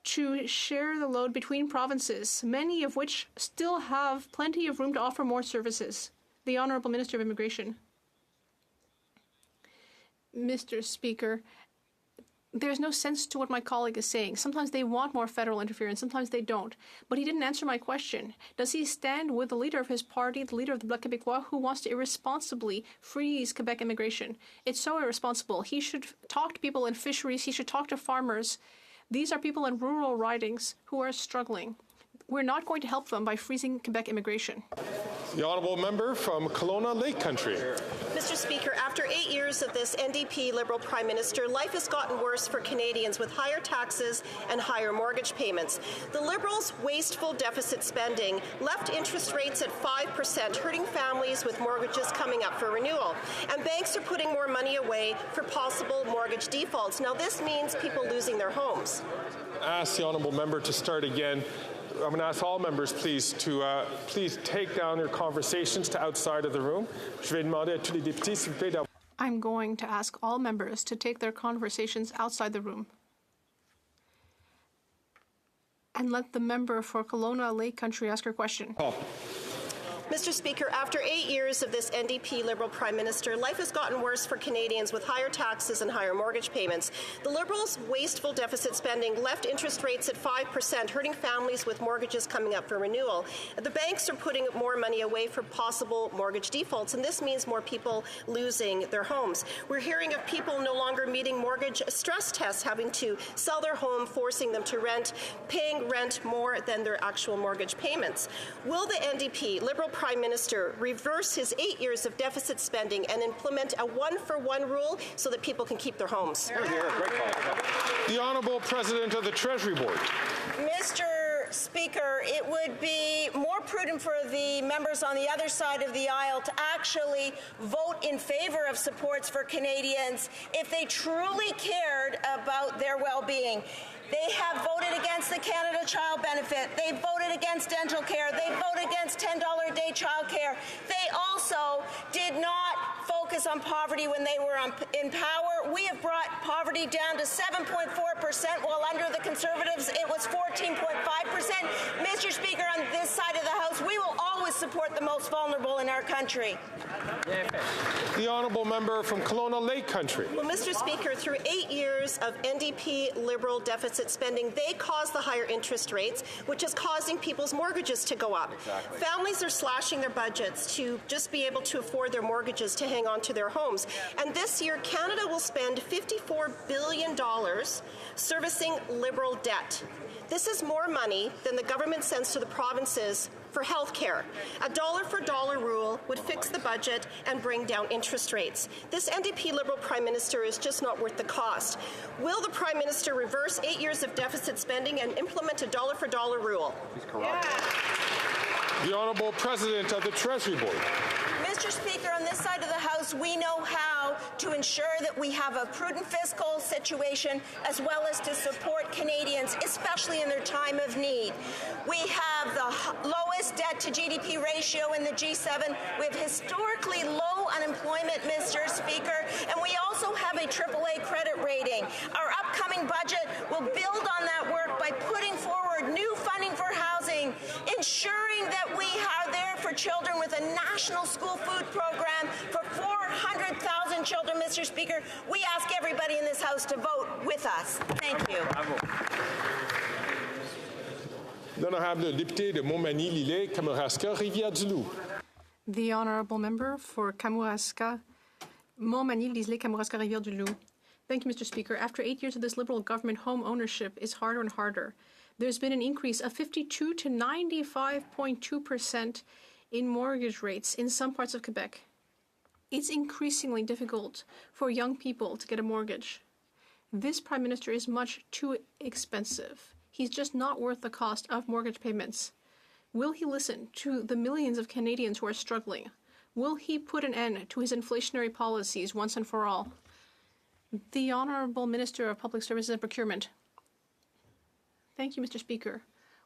to share the load between provinces, many of which still have plenty of room to offer more services? The Honourable Minister of Immigration. Mr. Speaker, there's no sense to what my colleague is saying. Sometimes they want more federal interference, sometimes they don't. But he didn't answer my question. Does he stand with the leader of his party, the leader of the Bloc Québécois, who wants to irresponsibly freeze Quebec immigration? It's so irresponsible. He should talk to people in fisheries. He should talk to farmers. These are people in rural ridings who are struggling. We're not going to help them by freezing Quebec immigration. The Honourable Member from Kelowna Lake Country. Mr. Speaker, after 8 years of this NDP Liberal Prime Minister, life has gotten worse for Canadians with higher taxes and higher mortgage payments. The Liberals' wasteful deficit spending left interest rates at 5%, hurting families with mortgages coming up for renewal. And banks are putting more money away for possible mortgage defaults. Now, this means people losing their homes. Ask the Honourable Member to start again. I'm going to ask all members, please, to please take down your conversations to outside of the room. I'm going to ask all members to take their conversations outside the room. And let the member for Kelowna Lake Country ask her question. Mr. Speaker, after 8 years of this NDP Liberal Prime Minister, life has gotten worse for Canadians with higher taxes and higher mortgage payments. The Liberals' wasteful deficit spending left interest rates at 5%, hurting families with mortgages coming up for renewal. The banks are putting more money away for possible mortgage defaults, and this means more people losing their homes. We're hearing of people no longer meeting mortgage stress tests, having to sell their home, forcing them to rent, paying rent more than their actual mortgage payments. Will the NDP Liberal Prime Minister reverse his 8 years of deficit spending and implement a one-for-one rule so that people can keep their homes? The Honourable President of the Treasury Board. Mr. Speaker, it would be more prudent for the members on the other side of the aisle to actually vote in favour of supports for Canadians if they truly cared about their well-being. They have voted against the Canada Child Benefit. They voted against dental care. They voted against $10 a day child care. They also did not focus on poverty when they were in power. We have brought poverty down to 7.4%, while under the Conservatives it was 14.5%. Mr. Speaker, on this side of the House, we will always support the most vulnerable in our country. The Honourable Member from Kelowna Lake Country. Well, Mr. Speaker, through 8 years of NDP Liberal deficit spending, they caused the higher interest rates, which is causing people's mortgages to go up. Exactly. Families are slashing their budgets to just be able to afford their mortgages to hang on to their homes. And this year, Canada will spend $54 billion servicing Liberal debt. This is more money than the government sends to the provinces for health care. A dollar-for-dollar rule would fix the budget and bring down interest rates. This NDP Liberal Prime Minister is just not worth the cost. Will the Prime Minister reverse 8 years of deficit spending and implement a dollar-for-dollar rule? He's corrupt. Yeah. The Honourable President of the Treasury Board. Mr. Speaker, on this side of the House, we know how to ensure that we have a prudent fiscal situation as well as to support Canadians, especially in their time of need. We have the lowest debt-to-GDP ratio in the G7. We have historically low unemployment, Mr. Speaker, and we also have a AAA credit rating. Our upcoming budget will build on that work by putting forward new funding for housing, ensuring that we are there for children with a national school food program for 400,000 children, Mr. Speaker. We ask everybody in this House to vote with us. Thank you. L'honorable député de Montmagny-Lillet, Kamouraska, Rivière-du-Loup. The honourable member for Kamouraska, Montmagny-Lillet, Kamouraska, Rivière-du-Loup. Thank you, Mr. Speaker. After 8 years of this Liberal government, home ownership is harder and harder. There's been an increase of 52 to 95.2% in mortgage rates in some parts of Quebec. It's increasingly difficult for young people to get a mortgage. This Prime Minister is much too expensive. He's just not worth the cost of mortgage payments. Will he listen to the millions of Canadians who are struggling? Will he put an end to his inflationary policies once and for all? The Honourable Minister of Public Services and Procurement. Thank you, Mr. Speaker.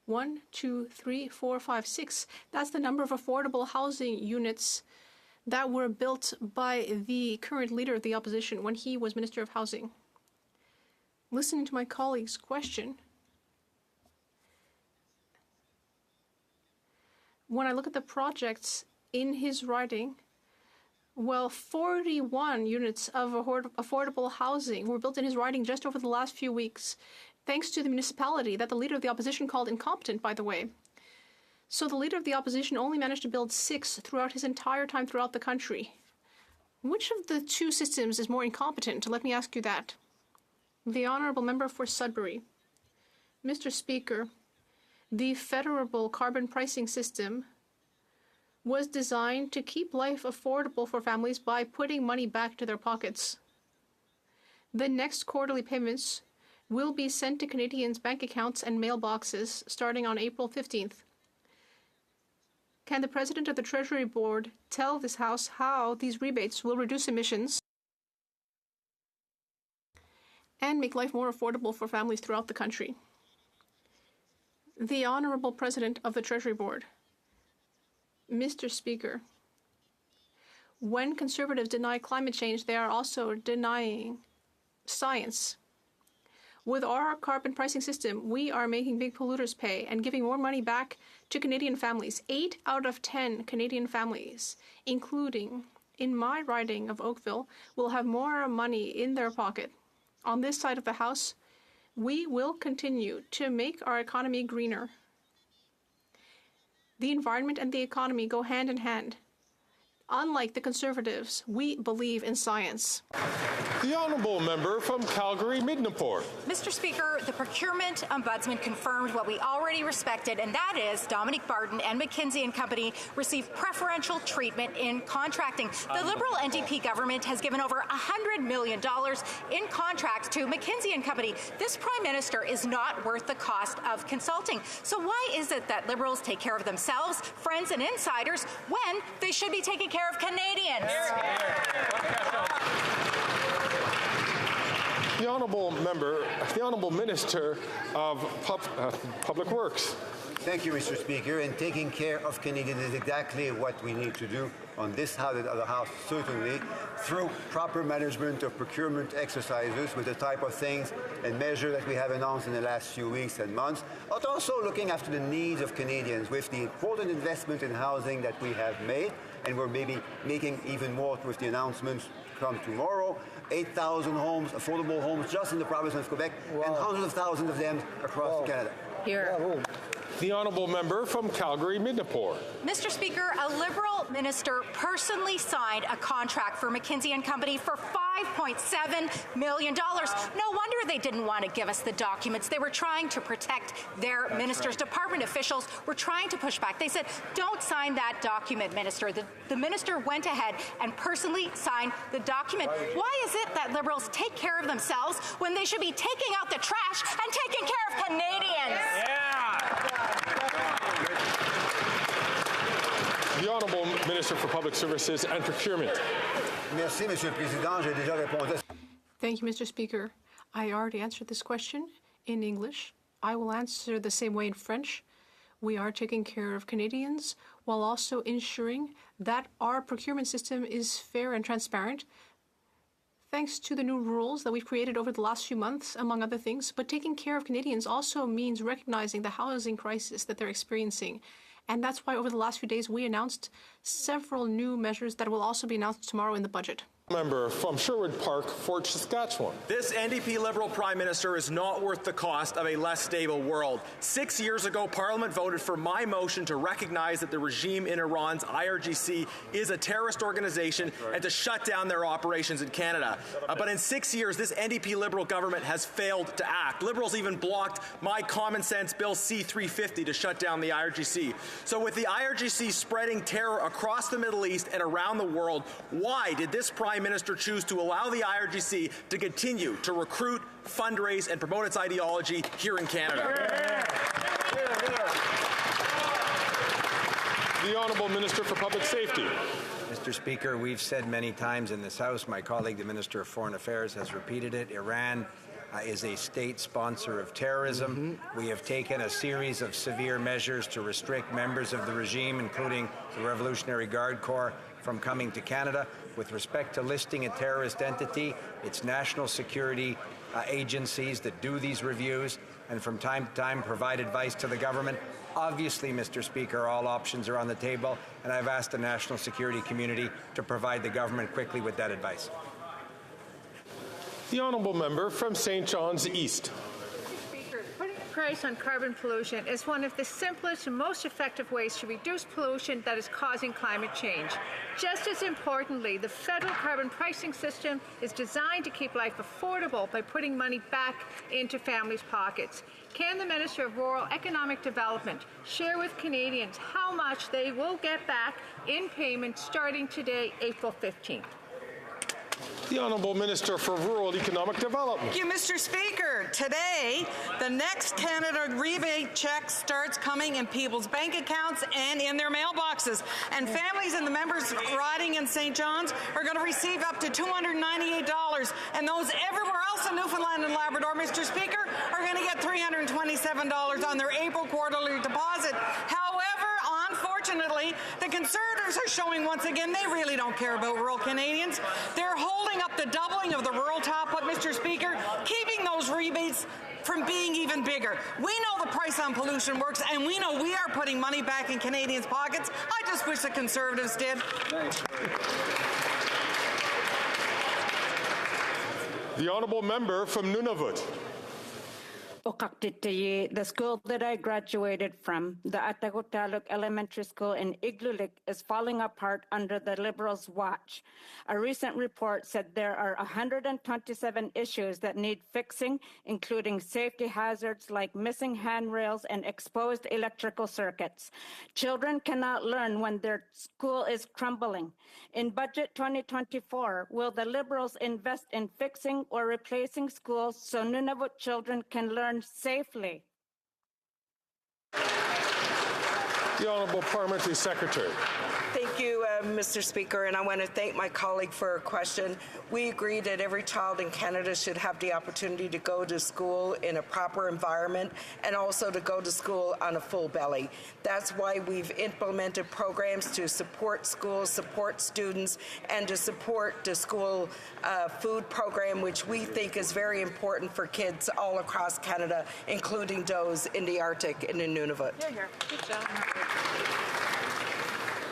1, 2, 3, 4, 5, 6. That's the number of affordable housing units that were built by the current leader of the opposition when he was Minister of Housing. Listening to my colleague's question, when I look at the projects in his writing, well, 41 units of affordable housing were built in his writing just over the last few weeks, thanks to the municipality that the leader of the opposition called incompetent, by the way. So the leader of the opposition only managed to build 6 throughout his entire time throughout the country. Which of the two systems is more incompetent? Let me ask you that. The honourable member for Sudbury. Mr. Speaker, the federal carbon pricing system was designed to keep life affordable for families by putting money back to their pockets. The next quarterly payments will be sent to Canadians' bank accounts and mailboxes starting on April 15th. Can the President of the Treasury Board tell this House how these rebates will reduce emissions and make life more affordable for families throughout the country? The Honourable President of the Treasury Board. Mr. Speaker, when Conservatives deny climate change, they are also denying science. With our carbon pricing system, we are making big polluters pay and giving more money back to Canadian families. 8 out of 10 Canadian families, including in my riding of Oakville, will have more money in their pocket. On this side of the House, we will continue to make our economy greener. The environment and the economy go hand in hand. Unlike the Conservatives, we believe in science. The honourable member from Calgary-Midnapore. Mr. Speaker, the Procurement Ombudsman confirmed what we already respected, and that is Dominic Barton and McKinsey & Company receive preferential treatment in contracting. The Liberal NDP government has given over $100 million in contracts to McKinsey & Company. This Prime Minister is not worth the cost of consulting. So why is it that Liberals take care of themselves, friends and insiders, when they should be taking care of Canadians? The honourable member, the honourable Minister of Public Works. Thank you, Mr. Speaker. And taking care of Canadians is exactly what we need to do on this side of the House, certainly, through proper management of procurement exercises with the type of things and measures that we have announced in the last few weeks and months, but also looking after the needs of Canadians with the important investment in housing that we have made, and we're maybe making even more with the announcements come tomorrow. 8,000 homes, affordable homes, just in the province of Quebec, and hundreds of thousands of them across Canada. Here. The honourable member from Calgary-Midnapore. Mr. Speaker, a Liberal minister personally signed a contract for McKinsey & Company for $5.7 million. No wonder they didn't want to give us the documents. They were trying to protect their ministers. Right. Department officials were trying to push back. They said, don't sign that document, Minister. The minister went ahead and personally signed the document. Why is it that Liberals take care of themselves when they should be taking out the trash and taking care of Canadians? The Honourable Minister for Public Services and Procurement. Merci, Monsieur le Président. J'ai déjà répondu. Thank you, Mr. Speaker. I already answered this question in English. I will answer the same way in French. We are taking care of Canadians while also ensuring that our procurement system is fair and transparent, thanks to the new rules that we've created over the last few months, among other things. But taking care of Canadians also means recognizing the housing crisis that they're experiencing. And that's why over the last few days we announced several new measures that will also be announced tomorrow in the budget. Member from Sherwood Park, Fort Saskatchewan. This NDP Liberal Prime Minister is not worth the cost of a less stable world. 6 years ago, Parliament voted for my motion to recognize that the regime in Iran's IRGC is a terrorist organization and to shut down their operations in Canada. But in 6 years, this NDP Liberal government has failed to act. Liberals even blocked my common sense Bill C-350 to shut down the IRGC. So with the IRGC spreading terror across the Middle East and around the world, why did this Prime Minister choose to allow the IRGC to continue to recruit, fundraise, and promote its ideology here in Canada? The Honourable Minister for Public Safety. Mr. Speaker, we've said many times in this House, my colleague, the Minister of Foreign Affairs, has repeated it, Iran is a state sponsor of terrorism. We have taken a series of severe measures to restrict members of the regime, including the Revolutionary Guard Corps, from coming to Canada. With respect to listing a terrorist entity, it's national security agencies that do these reviews and from time to time provide advice to the government. Obviously, Mr. Speaker, all options are on the table, and I've asked the national security community to provide the government quickly with that advice. The honourable member from St. John's East. Putting a price on carbon pollution is one of the simplest and most effective ways to reduce pollution that is causing climate change. Just as importantly, the federal carbon pricing system is designed to keep life affordable by putting money back into families' pockets. Can the Minister of Rural Economic Development share with Canadians how much they will get back in payment starting today, April 15th? The Honourable Minister for Rural Economic Development. Thank you, Mr. Speaker. Today, the next Canada rebate check starts coming in people's bank accounts and in their mailboxes. And families in the members riding in St. John's are going to receive up to $298. And those everywhere else in Newfoundland and Labrador, Mr. Speaker, are going to get $327 on their April quarterly deposit. However, unfortunately, the Conservatives are showing once again they really don't care about rural Canadians. They're holding holding up the doubling of the rural top up, Mr. Speaker, keeping those rebates from being even bigger. We know the price on pollution works, and we know we are putting money back in Canadians' pockets. I just wish the Conservatives did. The honourable member from Nunavut. The school that I graduated from, the Atagutaluk Elementary School in Igloolik, is falling apart under the Liberals' watch. A recent report said there are 127 issues that need fixing, including safety hazards like missing handrails and exposed electrical circuits. Children cannot learn when their school is crumbling. In Budget 2024, will the Liberals invest in fixing or replacing schools so Nunavut children can learn safely? The Honourable Parliamentary Secretary. Thank you, Mr. Speaker, and I want to thank my colleague for her question. We agree that every child in Canada should have the opportunity to go to school in a proper environment and also to go to school on a full belly. That's why we've implemented programs to support schools, support students, and to support the school food program, which we think is very important for kids all across Canada, including those in the Arctic and in Nunavut. Good job.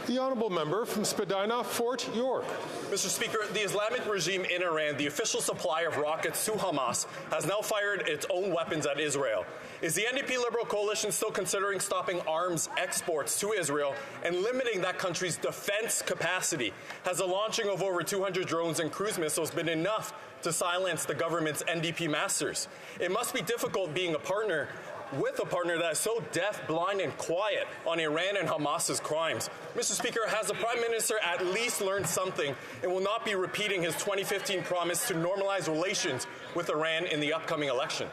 The honourable member from Spadina, Fort York. Mr. Speaker, the Islamic regime in Iran, the official supplier of rockets to Hamas, has now fired its own weapons at Israel. Is the NDP Liberal coalition still considering stopping arms exports to Israel and limiting that country's defense capacity? Has the launching of over 200 drones and cruise missiles been enough to silence the government's NDP masters? It must be difficult being a partner with a partner that is so deaf, blind, and quiet on Iran and Hamas's crimes. Mr. Speaker, has the Prime Minister at least learned something and will not be repeating his 2015 promise to normalize relations with Iran in the upcoming election?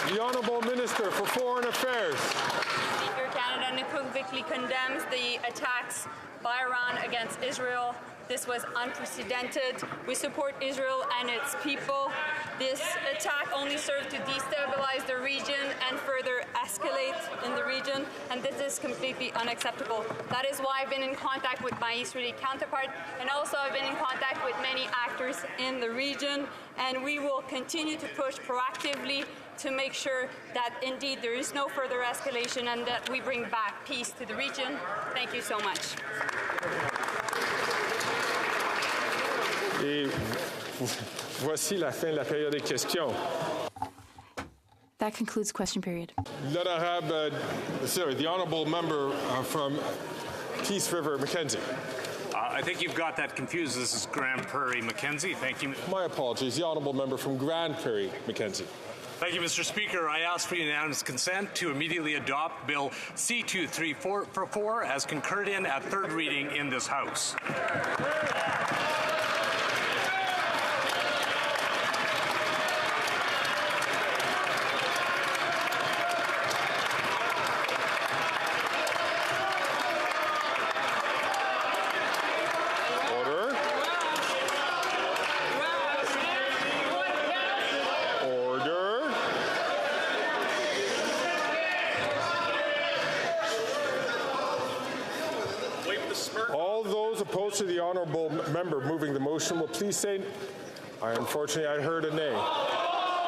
The Honourable Minister for Foreign Affairs. Speaker, Canada unequivocally condemns the attacks by Iran against Israel. This was unprecedented. We support Israel and its people. This attack only served to destabilize the region and further escalate in the region, and this is completely unacceptable. That is why I've been in contact with my Israeli counterpart, and also I've been in contact with many actors in the region, and we will continue to push proactively to make sure that indeed there is no further escalation and that we bring back peace to the region. Thank you so much. Et voici la fin de la période des questions. That concludes question period. The honourable member from Peace River, Mackenzie. I think you've got that confused. This is Grand Prairie, Mackenzie. Thank you. My apologies. The honourable member from Grand Prairie, Mackenzie. Thank you, Mr. Speaker. I ask for unanimous consent to immediately adopt Bill C-2344 as concurred in at third reading in this House. To the honourable member moving the motion will please say, unfortunately I heard a nay.